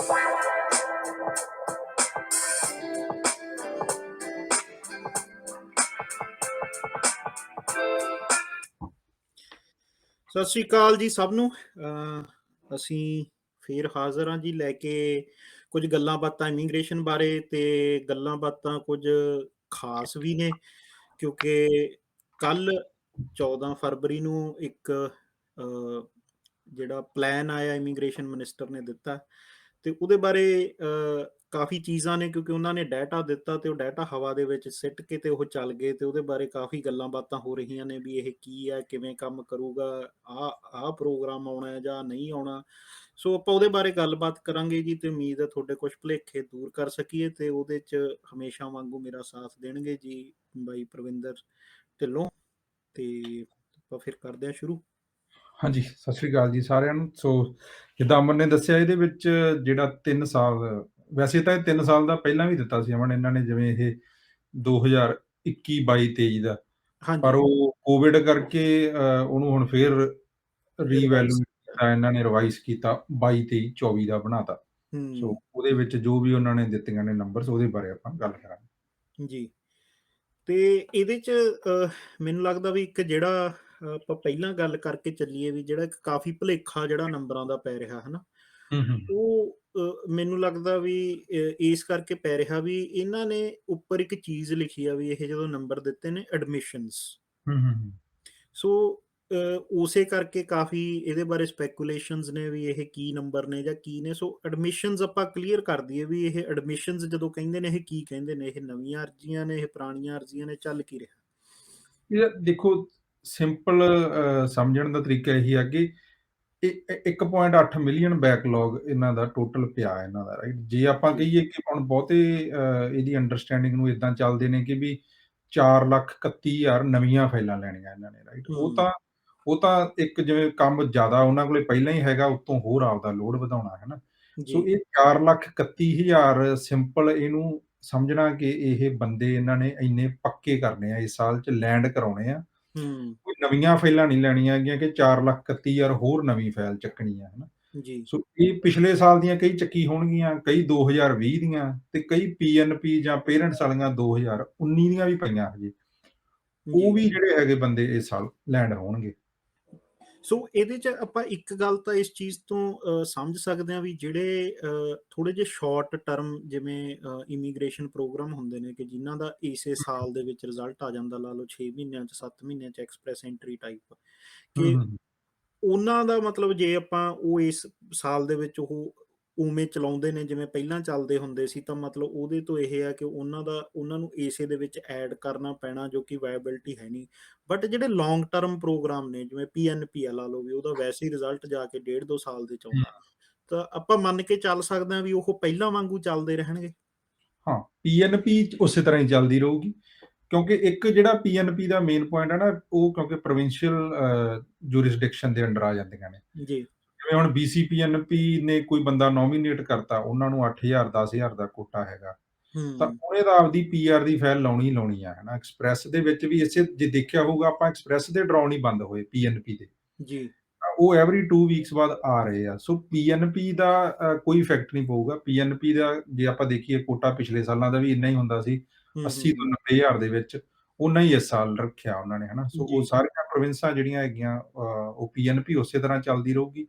ਸਤਿ ਸ਼੍ਰੀ ਅਕਾਲ ਜੀ ਸਭ ਨੂੰ। ਅਸੀਂ ਫੇਰ ਹਾਜ਼ਰ ਹਾਂ ਜੀ ਲੈ ਕੇ ਕੁਝ ਗੱਲਾਂ ਬਾਤਾਂ ਇਮੀਗ੍ਰੇਸ਼ਨ ਬਾਰੇ, ਤੇ ਗੱਲਾਂ ਬਾਤਾਂ ਕੁਝ ਖਾਸ ਵੀ ਨੇ, ਕਿਉਂਕਿ ਕੱਲ੍ਹ 14 ਫਰਵਰੀ ਨੂੰ ਇੱਕ ਜਿਹੜਾ ਪਲਾਨ ਆਇਆ ਇਮੀਗ੍ਰੇਸ਼ਨ ਮਿਨਿਸਟਰ ਨੇ ਦਿੱਤਾ, ਤੇ ਉਹਦੇ ਬਾਰੇ ਕਾਫੀ ਚੀਜ਼ਾਂ ਨੇ, ਕਿਉਂਕਿ ਉਹਨਾਂ ਨੇ ਡਾਟਾ ਦਿੱਤਾ ਤੇ ਉਹ ਡਾਟਾ ਹਵਾ ਦੇ ਵਿੱਚ ਸਿੱਟ ਕੇ ਤੇ ਉਹ ਚੱਲ ਗਏ, ਤੇ ਉਹਦੇ ਬਾਰੇ ਕਾਫੀ ਗੱਲਾਂ ਬਾਤਾਂ ਹੋ ਰਹੀਆਂ ਨੇ ਵੀ ਇਹ ਕੀ ਹੈ, ਕਿਵੇਂ ਕੰਮ ਕਰੂਗਾ, ਆਹ ਪ੍ਰੋਗਰਾਮ ਆਉਣਾ ਹੈ ਜਾਂ ਨਹੀਂ ਆਉਣਾ। ਸੋ ਆਪਾਂ ਉਹਦੇ ਬਾਰੇ ਗੱਲਬਾਤ ਕਰਾਂਗੇ ਜੀ, ਤੇ ਉਮੀਦ ਹੈ ਤੁਹਾਡੇ ਕੁਝ ਭੁਲੇਖੇ ਦੂਰ ਕਰ ਸਕੀਏ, ਤੇ ਉਹਦੇ 'ਚ ਹਮੇਸ਼ਾ ਵਾਂਗੂ ਮੇਰਾ ਸਾਥ ਦੇਣਗੇ ਜੀ ਬਾਈ ਪ੍ਰਵਿੰਦਰ ਢਿੱਲੋਂ। ਤੇ ਆਪਾਂ ਫਿਰ ਕਰਦੇ ਹਾਂ ਸ਼ੁਰੂ। ਹਾਂਜੀ, ਸਤਿ ਸ਼੍ਰੀ ਅਕਾਲ ਜੀ ਸਾਰਿਆਂ ਨੂੰ। ਸੋ ਜਿੱਦਾਂ ਅਮਨ ਨੇ ਦੱਸਿਆ, ਇਹਦੇ ਵਿੱਚ ਜਿਹੜਾ 3 ਸਾਲ, ਵੈਸੇ ਤਾਂ ਇਹ 3 ਸਾਲ ਦਾ ਪਹਿਲਾਂ ਵੀ ਦਿੱਤਾ ਸੀ ਅਮਨ ਇਹਨਾਂ ਨੇ, ਜਿਵੇਂ ਇਹ 2021, 22, 23 ਦਾ, ਪਰ ਹਾਂਜੀ, ਉਹ ਕੋਵਿਡ ਕਰਕੇ ਉਹਨੂੰ ਹੁਣ ਫੇਰ ਰਿਵਾਈਜ਼। ਰੀਵੈਲੂਏਟ ਕੀਤਾ, ਇਹਨਾਂ ਨੇ ਰਿਵਾਈਜ਼ ਕੀਤਾ, 22, 23, 24 ਦਾ ਬਣਾਤਾ। ਸੋ ਉਹਦੇ ਵਿੱਚ ਜੋ ਵੀ ਉਹਨਾਂ ਨੇ ਦਿੱਤੀਆਂ ਨੇ ਨੰਬਰਸ, ਉਹਦੇ ਬਾਰੇ ਆਪਾਂ ਗੱਲ ਕਰਾਂਗੇ ਜੀ। ਤੇ ਇਹਦੇ 'ਚ ਮੈਨੂੰ ਲੱਗਦਾ ਵੀ ਇੱਕ ਜਿਹੜਾ ਆਪਾਂ ਪਹਿਲਾਂ ਗੱਲ ਕਰਕੇ ਚੱਲੀਏ, ਵੀ ਜਿਹੜਾ ਇੱਕ ਕਾਫੀ ਭੁਲੇਖਾ ਜਿਹੜਾ ਨੰਬਰਾਂ ਦਾ ਪੈ ਰਿਹਾ ਹੈ ਨਾ, ਹੂੰ ਹੂੰ ਉਹ ਮੈਨੂੰ ਲੱਗਦਾ ਵੀ ਇਸ ਕਰਕੇ ਪੈ ਰਿਹਾ ਵੀ ਇਹਨਾਂ ਨੇ ਉੱਪਰ ਇੱਕ ਚੀਜ਼ ਲਿਖੀ ਆ ਵੀ ਇਹ ਜਦੋਂ ਨੰਬਰ ਦਿੱਤੇ ਨੇ ਐਡਮਿਸ਼ਨਸ। ਹੂੰ ਹੂੰ ਸੋ ਉਸੇ ਕਰਕੇ ਕਾਫੀ ਇਹਦੇ ਬਾਰੇ ਸਪੈਕੂਲੇਸ਼ਨਸ ਨੇ ਵੀ ਇਹ ਕੀ ਨੰਬਰ ਨੇ ਜਾਂ ਕੀ ਨੇ। ਸੋ ਐਡਮਿਸ਼ਨਸ ਆਪਾਂ ਕਲੀਅਰ ਕਰ ਦਈਏ ਵੀ ਇਹ ਐਡਮਿਸ਼ਨਸ ਜਦੋਂ ਕਹਿੰਦੇ ਨੇ, ਇਹ ਕੀ ਕਹਿੰਦੇ ਨੇ? ਇਹ ਨਵੀਆਂ ਅਰਜ਼ੀਆਂ ਨੇ, ਇਹ ਪੁਰਾਣੀਆਂ ਅਰਜ਼ੀਆਂ ਨੇ, ਚੱਲ ਕੀ ਰਿਹਾ? ਇਹ ਦੇਖੋ, ਸਿੰਪਲ ਸਮਝਣ ਦਾ ਤਰੀਕਾ ਇਹੀ ਹੈ ਕਿ 1.8 ਮਿਲੀਅਨ ਬੈਕਲੌਗ ਇਹਨਾਂ ਦਾ ਟੋਟਲ ਪਿਆ ਇਹਨਾਂ ਦਾ, ਰਾਈਟ। ਜੇ ਆਪਾਂ ਜੀ। ਕਹੀਏ ਕਿ ਹੁਣ ਬਹੁਤੇ ਇਹਦੀ ਅੰਡਰਸਟੈਂਡਿੰਗ ਨੂੰ ਇਦਾਂ ਚੱਲਦੇ ਨੇ ਕਿ ਵੀ 4,31,000 ਨਵੀਆਂ ਫਾਈਲਾਂ ਲੈਣੀਆਂ ਇਹਨਾਂ ਨੇ, ਰਾਈਟ। ਉਹ ਤਾਂ ਇੱਕ ਜਿਵੇਂ ਕੰਮ ਜ਼ਿਆਦਾ ਉਹਨਾਂ ਕੋਲੇ ਪਹਿਲਾਂ ਹੀ ਹੈਗਾ, ਉੱਤੋਂ ਹੋਰ ਆਪਦਾ ਲੋਡ ਵਧਾਉਣਾ ਹੈ ਨਾ। ਜੀ। ਸੋ ਇਹ 4,31,000 ਸਿੰਪਲ ਇਹਨੂੰ ਸਮਝਣਾ ਕਿ ਇਹ ਬੰਦੇ ਇਹਨਾਂ ਨੇ ਇੰਨੇ ਪੱਕੇ ਕਰਨੇ ਆ, ਇਸ ਸਾਲ 'ਚ ਲੈਂਡ ਕਰਾਉਣੇ ਆ। ਹੂੰ। ਕੋਈ ਨਵੀਆਂ ਫਾਈਲਾਂ ਨਹੀਂ ਲੈਣੀਆਂ ਹੈਗੀਆਂ ਕਿ 4,31,000 ਹੋਰ ਨਵੀਂ ਫਾਈਲ ਚੱਕਣੀ ਆ, ਹਨਾ। ਜੀ। ਸੋ ਇਹ ਪਿਛਲੇ ਸਾਲ ਦੀਆਂ ਕਈ ਚੱਕੀ ਹੋਣਗੀਆਂ, ਕਈ 2020 ਦੀਆਂ, ਤੇ ਕਈ ਪੀਐਨਪੀ ਜਾਂ ਪੇਰੈਂਟਸ ਵਾਲੀਆਂ 2019 ਦੀਆਂ ਵੀ ਪਈਆਂ ਹਜੇ। ਉਹ ਜੀ। ਵੀ ਜਿਹੜੇ ਹੈਗੇ ਬੰਦੇ ਇਸ ਸਾਲ ਲੈਂਡ ਹੋਣਗੇ। ਸੋ ਇਹਦੇ 'ਚ ਆਪਾਂ ਇੱਕ ਗੱਲ ਤਾਂ ਇਸ ਚੀਜ਼ ਤੋਂ ਸਮਝ ਸਕਦੇ ਹਾਂ ਵੀ ਜਿਹੜੇ ਥੋੜ੍ਹੇ ਜਿਹੇ ਸ਼ਾਰਟ ਟਰਮ ਜਿਵੇਂ ਇਮੀਗ੍ਰੇਸ਼ਨ ਪ੍ਰੋਗਰਾਮ ਹੁੰਦੇ ਨੇ, ਕਿ ਜਿਨ੍ਹਾਂ ਦਾ ਇਸੇ ਸਾਲ ਦੇ ਵਿੱਚ ਰਿਜ਼ਲਟ ਆ ਜਾਂਦਾ, ਲਾ ਲਓ 6 ਮਹੀਨਿਆਂ 'ਚ, 7 ਮਹੀਨਿਆਂ 'ਚ, ਐਕਸਪ੍ਰੈਸ ਐਂਟਰੀ ਟਾਈਪ, ਹੂੰ, ਕਿ ਹੂੰ, ਉਹਨਾਂ ਦਾ ਮਤਲਬ ਜੇ ਆਪਾਂ ਉਹ ਇਸ ਸਾਲ ਦੇ ਵਿੱਚ ਉਹ ਉਵੇਂ ਚਲਾਉਂਦੇ ਨੇ ਜਿਵੇਂ ਪਹਿਲਾਂ ਚੱਲਦੇ ਹੁੰਦੇ ਸੀ, ਤਾਂ ਮਤਲਬ ਉਹਦੇ ਤੋਂ ਇਹ ਹੈ ਕਿ ਉਹਨਾਂ ਨੂੰ ਇਸੇ ਦੇ ਵਿੱਚ ਐਡ ਕਰਨਾ ਪੈਣਾ, ਜੋ ਕਿ ਵਾਇਬਿਲਿਟੀ ਹੈ ਨਹੀਂ। ਬਟ ਜਿਹੜੇ ਲੌਂਗ ਟਰਮ ਪ੍ਰੋਗਰਾਮ ਨੇ, ਜਿਵੇਂ ਪੀਐਨਪੀ ਆ, ਲਾ ਲਓ ਵੀ ਉਹਦਾ ਵੈਸੇ ਹੀ ਰਿਜ਼ਲਟ ਜਾ ਕੇ 1.5-2 ਸਾਲ ਦੇ 'ਚ ਹੂੰ। ਆਉਂਦਾ, ਤਾਂ ਆਪਾਂ ਮੰਨ ਕੇ ਚੱਲ ਸਕਦੇ ਹਾਂ ਵੀ ਉਹ ਪਹਿਲਾਂ ਵਾਂਗੂ ਚੱਲਦੇ ਰਹਿਣਗੇ। ਹਾਂ, ਪੀਐਨਪੀ ਉਸੇ ਤਰ੍ਹਾਂ ਹੀ ਚੱਲਦੀ ਰਹੂਗੀ, ਕਿਉਂਕਿ ਇੱਕ ਜਿਹੜਾ ਪੀਐਨਪੀ ਦਾ ਮੇਨ ਪੁਆਇੰਟ ਹੈ ਨਾ, ਉਹ ਕਿਉਂਕਿ ਪ੍ਰੋਵਿੰਸ਼ੀਅਲ ਜੂਰਿਸਡਿਕਸ਼ਨ ਦੇ ਅੰਡਰ ਆ ਜਾਂਦੀਆਂ ਨੇ। ਜੀ। ਜਿਵੇਂ ਹੁਣ ਬੀਸੀਪੀਐਨਪੀ ਨੇ ਕੋਈ ਬੰਦਾ ਨੋਮੀਨੇਟ ਕਰਤਾ, ਉਹਨਾਂ ਨੂੰ 8,000 10,000 ਦਾ ਕੋਟਾ ਹੈਗਾ, ਤਾਂ ਹੂੰ। ਉਹਨੇ ਤਾਂ ਆਪਦੀ ਪੀਆਰ ਦੀ ਫਾਈਲ ਲਾਉਣੀ ਹੀ ਲਾਉਣੀ ਆ, ਹਨਾ। ਐਕਸਪ੍ਰੈਸ ਦੇ ਵਿੱਚ ਵੀ ਇਸੇ, ਜੇ ਦੇਖਿਆ ਹੋਊਗਾ ਆਪਾਂ, ਐਕਸਪ੍ਰੈਸ ਦੇ ਡਰਾਅ ਨਹੀਂ ਬੰਦ ਹੋਏ ਪੀਐਨਪੀ ਦੇ, ਜੀ। ਉਹ ਐਵਰੀ 2 ਵੀਕਸ ਬਾਅਦ ਆ ਰਹੇ ਆ। ਸੋ ਪੀਐਨਪੀ ਦਾ ਕੋਈ ਇਫੈਕਟ ਨਹੀਂ ਪਊਗਾ। ਪੀਐਨਪੀ ਦਾ ਜੇ ਆਪਾਂ ਦੇਖੀਏ, ਕੋਟਾ ਪਿਛਲੇ ਸਾਲਾਂ ਦਾ ਵੀ ਇੰਨਾ ਹੀ ਹੁੰਦਾ ਸੀ, ਹੂੰ। 80 ਤੋਂ 90,000 ਦੇ ਵਿੱਚ, ਓਨਾ ਹੀ ਇਸ ਸਾਲ ਰੱਖਿਆ ਉਹਨਾਂ ਨੇ, ਹਨਾ। ਸੋ ਉਹ ਜੀ। ਸਾਰੀਆਂ ਪ੍ਰੋਵਿੰਸਾਂ ਜਿਹੜੀਆਂ ਹੈਗੀਆਂ, ਉਹ ਪੀਐਨਪੀ ਉਸੇ ਤਰ੍ਹਾਂ ਚੱਲਦੀ ਰਹੂਗੀ।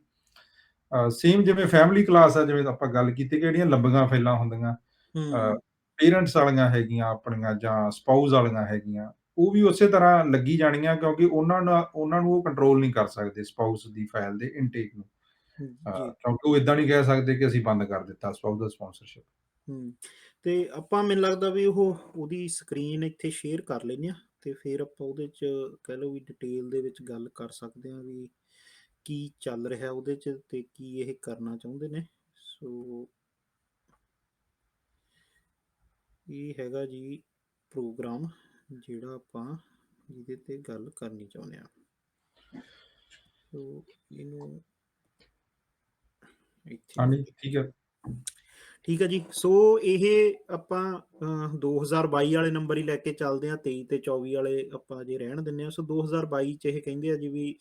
ਸੇਮ ਜਿਵੇਂ ਫੈਮਿਲੀ ਕਲਾਸ ਆ, ਜਿਵੇਂ ਆਪਾਂ ਗੱਲ ਕੀਤੀ ਕਿ ਜਿਹੜੀਆਂ ਲੰਬੀਆਂ ਫਾਈਲਾਂ ਹੁੰਦੀਆਂ, ਹੂੰ। ਪੇਰੈਂਟਸ ਵਾਲੀਆਂ ਹੈਗੀਆਂ ਆਪਣੀਆਂ ਜਾਂ ਸਪਾਊਸ ਵਾਲੀਆਂ ਹੈਗੀਆਂ, ਉਹ ਵੀ ਉਸੇ ਤਰ੍ਹਾਂ ਲੱਗੀ ਜਾਣੀਆਂ, ਕਿਉਂਕਿ ਉਹਨਾਂ ਨੂੰ ਉਹ ਕੰਟਰੋਲ ਨਹੀਂ ਕਰ ਸਕਦੇ ਸਪਾਊਸ ਦੀ ਫਾਈਲ ਦੇ ਇਨਟੇਕ ਨੂੰ। ਜੀ। ਕਿਉਂਕਿ ਉਹ ਇਦਾਂ ਨਹੀਂ ਕਹਿ ਸਕਦੇ ਕਿ ਅਸੀਂ ਬੰਦ ਕਰ ਦਿੱਤਾ ਸਪਾਊਸ ਦਾ ਸਪਾਂਸਰਸ਼ਿਪ। ਹੂੰ। ਤੇ ਆਪਾਂ, ਮੈਨੂੰ ਲੱਗਦਾ ਵੀ ਉਹਦੀ ਸਕਰੀਨ ਇੱਥੇ ਸ਼ੇਅਰ ਕਰ ਲੈਂਦੇ ਹਾਂ, ਤੇ ਫਿਰ ਆਪਾਂ ਉਹਦੇ 'ਚ ਕਹਿ ਲਓ ਵੀ ਡਿਟੇਲ ਦੇ ਵਿੱਚ ਗੱਲ ਕਰ ਸਕਦੇ ਹਾਂ ਵੀ ਕੀ ਚੱਲ ਰਿਹਾ ਉਹਦੇ 'ਚ ਤੇ ਕੀ ਇਹ ਕਰਨਾ ਚਾਹੁੰਦੇ ਨੇ। ਸੋ ਇਹ ਹੈਗਾ ਜੀ ਪ੍ਰੋਗਰਾਮ ਜਿਹੜਾ ਆਪਾਂ ਜਿਹਦੇ ਤੇ ਗੱਲ ਕਰਨੀ ਚਾਹੁੰਦੇ ਹਾਂ। ਸੋ ਇਹਨੂੰ ਇੱਥੇ ਹਾਂਜੀ, ਕਰ, ਠੀਕ ਹੈ। ਠੀਕ ਹੈ ਜੀ। ਸੋ ਇਹ ਆਪਾਂ 2022 ਵਾਲੇ ਨੰਬਰ ਹੀ ਲੈ ਕੇ ਚੱਲਦੇ ਹਾਂ, 23 ਤੇ 24 ਵਾਲੇ ਆਪਾਂ ਜੇ ਰਹਿਣ ਦਿੰਦੇ ਹਾਂ। ਸੋ 2022 'ਚ ਇਹ ਕਹਿੰਦੇ ਆ ਜੀ ਵੀ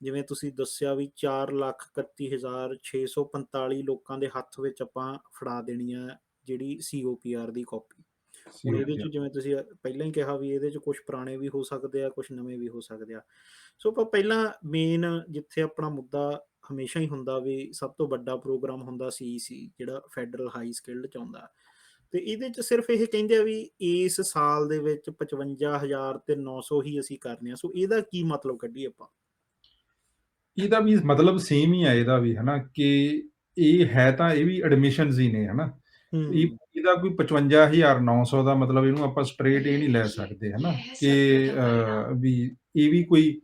ਜਿਵੇਂ ਤੁਸੀਂ ਦੱਸਿਆ ਵੀ 4,31,645 ਲੋਕਾਂ ਦੇ ਹੱਥ ਵਿੱਚ ਆਪਾਂ ਫੜਾ ਦੇਣੀ ਆ ਜਿਹੜੀ COPR ਦੀ ਕਾਪੀ। ਹੁਣ ਇਹਦੇ COPR 'ਚ ਜਿਵੇਂ ਤੁਸੀਂ ਪਹਿਲਾਂ ਹੀ ਕਿਹਾ ਵੀ ਇਹਦੇ 'ਚ ਕੁਛ ਪੁਰਾਣੇ ਵੀ ਹੋ ਸਕਦੇ ਆ, ਕੁਛ ਨਵੇਂ ਵੀ ਹੋ ਸਕਦੇ ਆ। ਸੋ ਆਪਾਂ ਪਹਿਲਾਂ ਮੇਨ ਜਿੱਥੇ ਆਪਣਾ ਮੁੱਦਾ ਹਮੇਸ਼ਾ ਹੀ ਹੁੰਦਾ ਵੀ ਸਭ ਤੋਂ ਵੱਡਾ ਪ੍ਰੋਗਰਾਮ ਹੁੰਦਾ CEC ਜਿਹੜਾ ਫੈਡਰਲ ਹਾਈ ਸਕਿੱਲਡ 'ਚ ਆਉਂਦਾ। ਤੇ ਇਹਦੇ 'ਚ ਸਿਰਫ ਇਹ ਕਹਿੰਦੇ ਆ ਵੀ ਇਸ ਸਾਲ ਦੇ ਵਿੱਚ 55,900 ਹੀ ਅਸੀਂ ਕਰਨੇ ਆ। ਸੋ ਇਹਦਾ ਕੀ ਮਤਲਬ ਕੱਢੀਏ ਆਪਾਂ? ਇਹਦਾ ਵੀ ਮਤਲਬ ਸੇਮ ਹੀ ਹੈ ਇਹਦਾ ਵੀ, ਹਨਾ, ਕਿ ਇਹ ਹੈ ਤਾਂ ਇਹ ਵੀ ਐਡਮਿਸ਼ਨਸ ਹੀ ਨੇ, ਹਨਾ। ਹੂੰ, ਇਹਦਾ ਕੋਈ 55,900 ਦਾ ਮਤਲਬ ਇਹਨੂੰ ਆਪਾਂ ਸਟਰੇਟ ਇਹ ਨਹੀਂ ਲੈ ਸਕਦੇ, ਹਨਾ, ਕਿ ਵੀ ਇਹ ਵੀ ਕੋਈ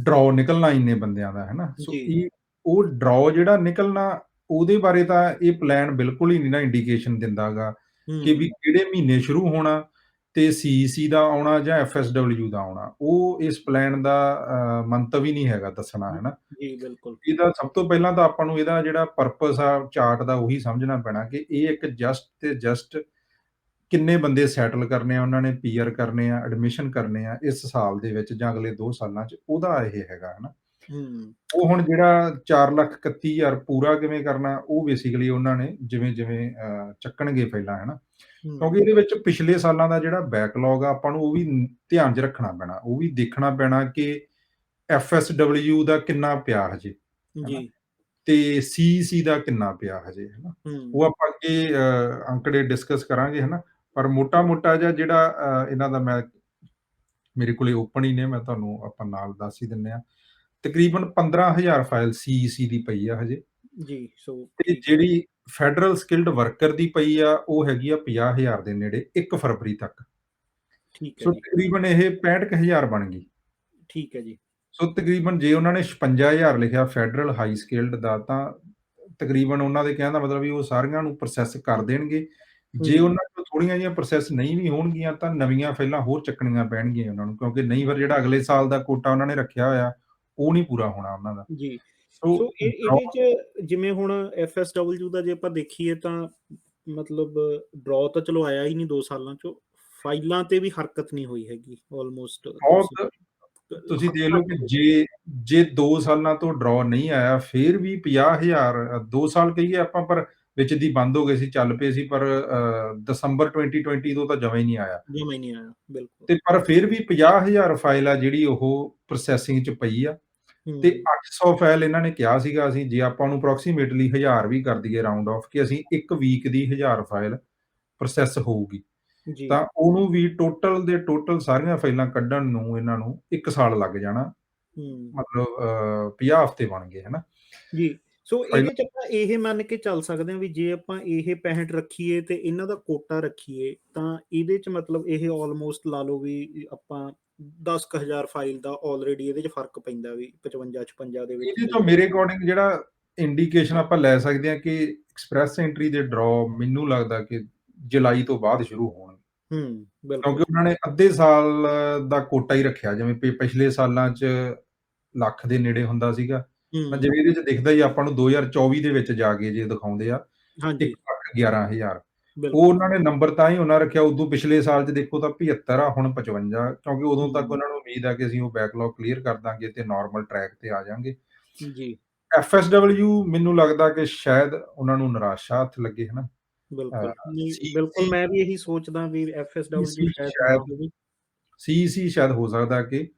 ਡਰਾਅ ਨਿਕਲਣਾ ਇੰਨੇ ਬੰਦਿਆਂ ਦਾ, ਹਨਾ। ਸੋ ਜੀ, ਉਹ ਡਰਾਅ ਜਿਹੜਾ ਨਿਕਲਣਾ, ਉਹਦੇ ਬਾਰੇ ਤਾਂ ਇਹ ਪਲਾਨ ਬਿਲਕੁਲ ਹੀ ਨਹੀਂ ਨਾ ਇੰਡੀਕੇਸ਼ਨ ਦਿੰਦਾ ਗਾ, ਕਿ ਵੀ ਹੂੰ, ਕਿਹੜੇ ਮਹੀਨੇ ਸ਼ੁਰੂ ਹੋਣਾ ਤੇ CEC ਦਾ ਆਉਣਾ ਜਾਂ FSW ਦਾ ਆਉਣਾ। ਉਹ ਇਸ ਪਲਾਨ ਦਾ ਮੰਤਵ ਹੀ ਨਹੀਂ ਹੈਗਾ ਦੱਸਣਾ, ਹਨਾ। ਜੀ ਬਿਲਕੁਲ। ਇਹਦਾ ਸਭ ਤੋਂ ਪਹਿਲਾਂ ਤਾਂ ਆਪਾਂ ਨੂੰ ਇਹਦਾ ਜਿਹੜਾ ਪਰਪਸ ਆ ਚਾਰਟ ਦਾ ਉਹੀ ਸਮਝਣਾ ਪੈਣਾ, ਕਿ ਇਹ ਇੱਕ ਜਸਟ ਤੇ ਜਸਟ ਕਿੰਨੇ ਬੰਦੇ ਸੈਟਲ ਕਰਨੇ ਆ, ਉਹਨਾਂ ਨੇ ਪੀਆਰ ਕਰਨੇ ਆ, ਐਡਮਿਸ਼ਨ ਕਰਨੇ ਆ ਇਸ ਸਾਲ ਦੇ ਵਿੱਚ ਜਾਂ ਅਗਲੇ 2 ਸਾਲਾਂ 'ਚ, ਉਹਦਾ ਇਹ ਹੈਗਾ, ਹਨਾ। ਹੂੰ, ਉਹ ਹੁਣ ਜਿਹੜਾ 4,31,000 ਪੂਰਾ ਕਿਵੇਂ ਕਰਨਾ, ਉਹ ਬੇਸਿਕਲੀ ਉਹਨਾਂ ਨੇ ਜਿਵੇਂ-ਜਿਵੇਂ ਚੱਕਣਗੇ ਫਾਈਲਾਂ, ਹਨਾ। ਹੂੰ, ਕਿਉਂਕਿ ਇਹਦੇ ਵਿੱਚ ਪਿਛਲੇ ਸਾਲਾਂ ਦਾ ਜਿਹੜਾ ਬੈਕਲੌਗ ਆ, ਆਪਾਂ ਨੂੰ ਉਹ ਵੀ ਧਿਆਨ 'ਚ ਰੱਖਣਾ ਪੈਣਾ। ਉਹ ਵੀ ਦੇਖਣਾ ਪੈਣਾ ਕਿ FSW ਦਾ ਕਿੰਨਾ ਪਿਆ ਹਜੇ, ਜੀ, ਹਨਾ, ਤੇ CEC ਦਾ ਕਿੰਨਾ ਪਿਆ ਹਜੇ, ਹਨਾ। ਹੂੰ, ਉਹ ਆਪਾਂ ਅੱਗੇ ਅੰਕੜੇ ਡਿਸਕਸ ਕਰਾਂਗੇ, ਹਨਾ। ਪਰ ਮੋਟਾ-ਮੋਟਾ ਜਿਹਾ ਜਿਹੜਾ ਇਹਨਾਂ ਦਾ ਮੇਰੇ ਕੋਲੇ ਓਪਨ ਹੀ ਨੇ, ਮੈਂ ਤੁਹਾਨੂੰ ਆਪਾਂ ਨਾਲ ਦੱਸ ਹੀ ਦਿੰਨੇ ਆ। ਤਕਰੀਬਨ 15,000 ਫਾਈਲ CEC ਦੀ ਪਈ ਆ ਹਜੇ, ਜੀ, ਸੋ ਤੇ ਠੀਕ ਹੈ, ਜਿਹੜੀ ਫੈਡਰਲ ਸਕਿਲਡ ਵਰਕਰ ਦੀ ਪਈ ਆ, ਉਹ ਹੈਗੀ ਆ 50,000 ਦੇ ਨੇੜੇ 1 ਫਰਵਰੀ ਤੱਕ। ਠੀਕ ਹੈ ਸੋ ਜੀ, ਤਕਰੀਬਨ ਇਹ 65,000 ਬਣ ਗਈ। ਠੀਕ ਹੈ ਜੀ, ਸੋ ਤਕਰੀਬਨ ਜੇ ਉਹਨਾਂ ਨੇ 56,000 ਲਿਖਿਆ ਫੈਡਰਲ ਹਾਈ ਸਕਿਲਡ ਦਾ, ਤਾਂ ਤਕਰੀਬਨ ਉਹਨਾਂ ਦੇ ਕਹਿਣ ਦਾ ਮਤਲਬ ਵੀ ਉਹ ਸਾਰੀਆਂ ਨੂੰ ਪ੍ਰੋਸੈਸ ਕਰ ਦੇਣਗੇ। ਜੇ ਹੂੰ, ਉਹਨਾਂ ਕੋਲ ਥੋੜ੍ਹੀਆਂ ਜਿਹੀਆਂ ਪ੍ਰੋਸੈਸ ਨਹੀਂ ਵੀ ਹੋਣਗੀਆਂ, ਤਾਂ ਨਵੀਆਂ ਫਾਈਲਾਂ ਹੋਰ ਚੱਕਣੀਆਂ ਪੈਣਗੀਆਂ ਉਹਨਾਂ ਨੂੰ, ਕਿਉਂਕਿ ਨਹੀਂ ਫਿਰ ਜਿਹੜਾ ਅਗਲੇ ਸਾਲ ਦਾ ਕੋਟਾ ਉਹਨਾਂ ਨੇ ਰੱਖਿਆ ਹੋਇਆ, ਉਹ ਨਹੀਂ ਪੂਰਾ ਹੋਣਾ ਉਹਨਾਂ ਦਾ। ਜੀ। ਸੋ ਸੋ ਇਹਦੇ 'ਚ ਜਿਵੇਂ ਹੁਣ FSW ਦਾ ਜੇ ਆਪਾਂ ਦੇਖੀਏ ਤਾਂ ਮਤਲਬ ਡਰਾਅ ਤਾਂ ਚਲੋ ਆਇਆ ਹੀ ਨਹੀਂ 2 ਸਾਲਾਂ 'ਚੋਂ, ਫਾਈਲਾਂ ਤੇ ਵੀ ਹਰਕਤ ਨਹੀਂ ਹੋਈ ਹੈਗੀ ਆਲਮੋਸਟ ਤੁਸੀਂ ਬਹੁਤ ਤੁਸੀਂ ਦੇਖ ਲਓ ਕਿ ਘੱਟ ਹੋਈ। ਜੇ 2 ਸਾਲਾਂ ਤੋਂ ਡਰਾਅ ਨਹੀਂ ਆਇਆ, ਫਿਰ ਵੀ 50,000 2 ਸਾਲ ਕਹੀਏ ਆਪਾਂ, ਪਰ ਵਿੱਚ ਦੀ ਬੰਦ ਹੋ ਗਏ ਸੀ, ਚੱਲ ਪਏ ਸੀ, ਪਰ ਦਸੰਬਰ 2020 ਤੋਂ ਤਾਂ ਜਮਾਂ ਹੀ ਨਹੀਂ ਆਇਆ। ਜਮਾ ਹੀ ਨਹੀਂ ਆਇਆ, ਬਿਲਕੁਲ। ਤੇ ਪਰ ਫਿਰ ਵੀ 50,000 ਫਾਈਲ ਆ ਜਿਹੜੀ ਉਹ ਪ੍ਰੋਸੈਸਿੰਗ 'ਚ ਪਈ ਆ, ਤੇ ਹੂੰ, 800 ਫਾਈਲ ਇਹਨਾਂ ਨੇ ਕਿਹਾ ਸੀਗਾ, ਅਸੀਂ ਜੇ ਆਪਾਂ ਉਹਨੂੰ ਅਪਰੋਕਸੀਮੇਟਲੀ 1000 ਵੀ ਕਰ ਦਈਏ ਰਾਉਂਡ ਆਫ, ਕਿ ਅਸੀਂ 1 ਵੀਕ ਦੀ 1000 ਫਾਈਲ ਪ੍ਰੋਸੈਸ ਹੋਊਗੀ। ਜੀ, ਤਾਂ ਉਹਨੂੰ ਵੀ ਟੋਟਲ ਦੇ ਟੋਟਲ ਸਾਰੀਆਂ ਫਾਈਲਾਂ ਕੱਢਣ ਨੂੰ ਇਹਨਾਂ ਨੂੰ 1 ਸਾਲ ਲੱਗ ਜਾਣਾ। ਹੂੰ। ਮਤਲਬ 50 ਹਫ਼ਤੇ ਬਣ ਗਏ, ਹਨਾ? ਜੀ, ਸੋ ਫਾਈਲਾਂ ਇਹਦੇ 'ਚ ਆਪਾਂ ਇਹ ਮੰਨ ਕੇ ਚੱਲ ਸਕਦੇ ਹਾਂ ਵੀ ਜੇ ਆਪਾਂ ਇਹ 65 ਰੱਖੀਏ ਤੇ ਇਹਨਾਂ ਦਾ ਕੋਟਾ ਰੱਖੀਏ, ਤਾਂ ਇਹਦੇ 'ਚ ਮਤਲਬ ਇਹ ਆਲਮੋਸਟ ਲਾ ਲਓ ਵੀ ਆਪਾਂ 10,000 ਫਾਈਲ ਦਾ ਆਲਰੇਡੀ ਇਹਦੇ 'ਚ ਫ਼ਰਕ ਪੈਂਦਾ ਵੀ 55-56 ਦੇ ਵਿੱਚ ਇਹਦੇ ਤੋਂ ਚੱਲਦਾ। ਮੇਰੇ ਅਕੋਰਡਿੰਗ ਜਿਹੜਾ ਇੰਡੀਕੇਸ਼ਨ ਆਪਾਂ ਲੈ ਸਕਦੇ ਹਾਂ ਕਿ ਐਕਸਪ੍ਰੈਸ ਐਂਟਰੀ ਦੇ ਡਰਾਅ ਮੈਨੂੰ ਲੱਗਦਾ ਕਿ ਜੁਲਾਈ ਤੋਂ ਬਾਅਦ ਸ਼ੁਰੂ ਹੋਣਗੇ। ਹੂੰ, ਕਿਉਂਕਿ ਬਿਲਕੁਲ। ਉਹਨਾਂ ਨੇ ਅੱਧੇ ਸਾਲ ਦਾ ਕੋਟਾ ਹੀ ਰੱਖਿਆ, ਜਿਵੇਂ ਪਿਛਲੇ ਸਾਲਾਂ 'ਚ ਲੱਖ ਦੇ ਨੇੜੇ ਹੁੰਦਾ ਸੀਗਾ। ਮੈਂ ਹੂੰ, ਜਿਵੇਂ ਇਹਦੇ 'ਚ ਦਿਖਦਾ ਹੀ ਆਪਾਂ ਨੂੰ 2024 ਦੇ ਵਿੱਚ ਜਾ ਕੇ ਜੇ ਦਿਖਾਉਂਦੇ ਆ ਹਾਂਜੀ, 1,11,000, ਉਹ ਬਿਲਕੁਲ। ਉਹਨਾਂ ਨੇ ਨੰਬਰ ਤਾਂ ਹੀ ਉਹਨਾਂ ਰੱਖਿਆ, ਉਦੋਂ ਪਿਛਲੇ ਸਾਲ 'ਚ ਦੇਖੋ ਤਾਂ 75 ਆ, ਹੁਣ 55, ਕਿਉਂਕਿ ਉਦੋਂ ਤੱਕ ਹੂੰ, ਉਹਨਾਂ ਨੂੰ ਉਮੀਦ ਆ ਕਿ ਅਸੀਂ ਉਹ ਬੈਕਲੌਗ ਕਲੀਅਰ ਕਰ ਦਾਂਗੇ ਤੇ ਨਾਰਮਲ ਟਰੈਕ ਤੇ ਆ ਜਾਵਾਂਗੇ। ਜੀ, FSW ਮੈਨੂੰ ਲੱਗਦਾ ਕਿ ਸ਼ਾਇਦ ਉਹਨਾਂ ਨੂੰ ਨਿਰਾਸ਼ਾ ਹੱਥ ਲੱਗੇ, ਹਨਾ? ਬਿਲਕੁਲ। ਨਹੀਂ, ਬਿਲਕੁਲ CEC ਮੈਂ ਵੀ ਇਹੀ ਸੋਚਦਾ ਵੀ FSW CEC ਸ਼ਾਇਦ ਨਾ ਸ਼ਾਇਦ ਹੋਵੇ। CEC ਸ਼ਾਇਦ ਹੋ ਸਕਦਾ ਕਿ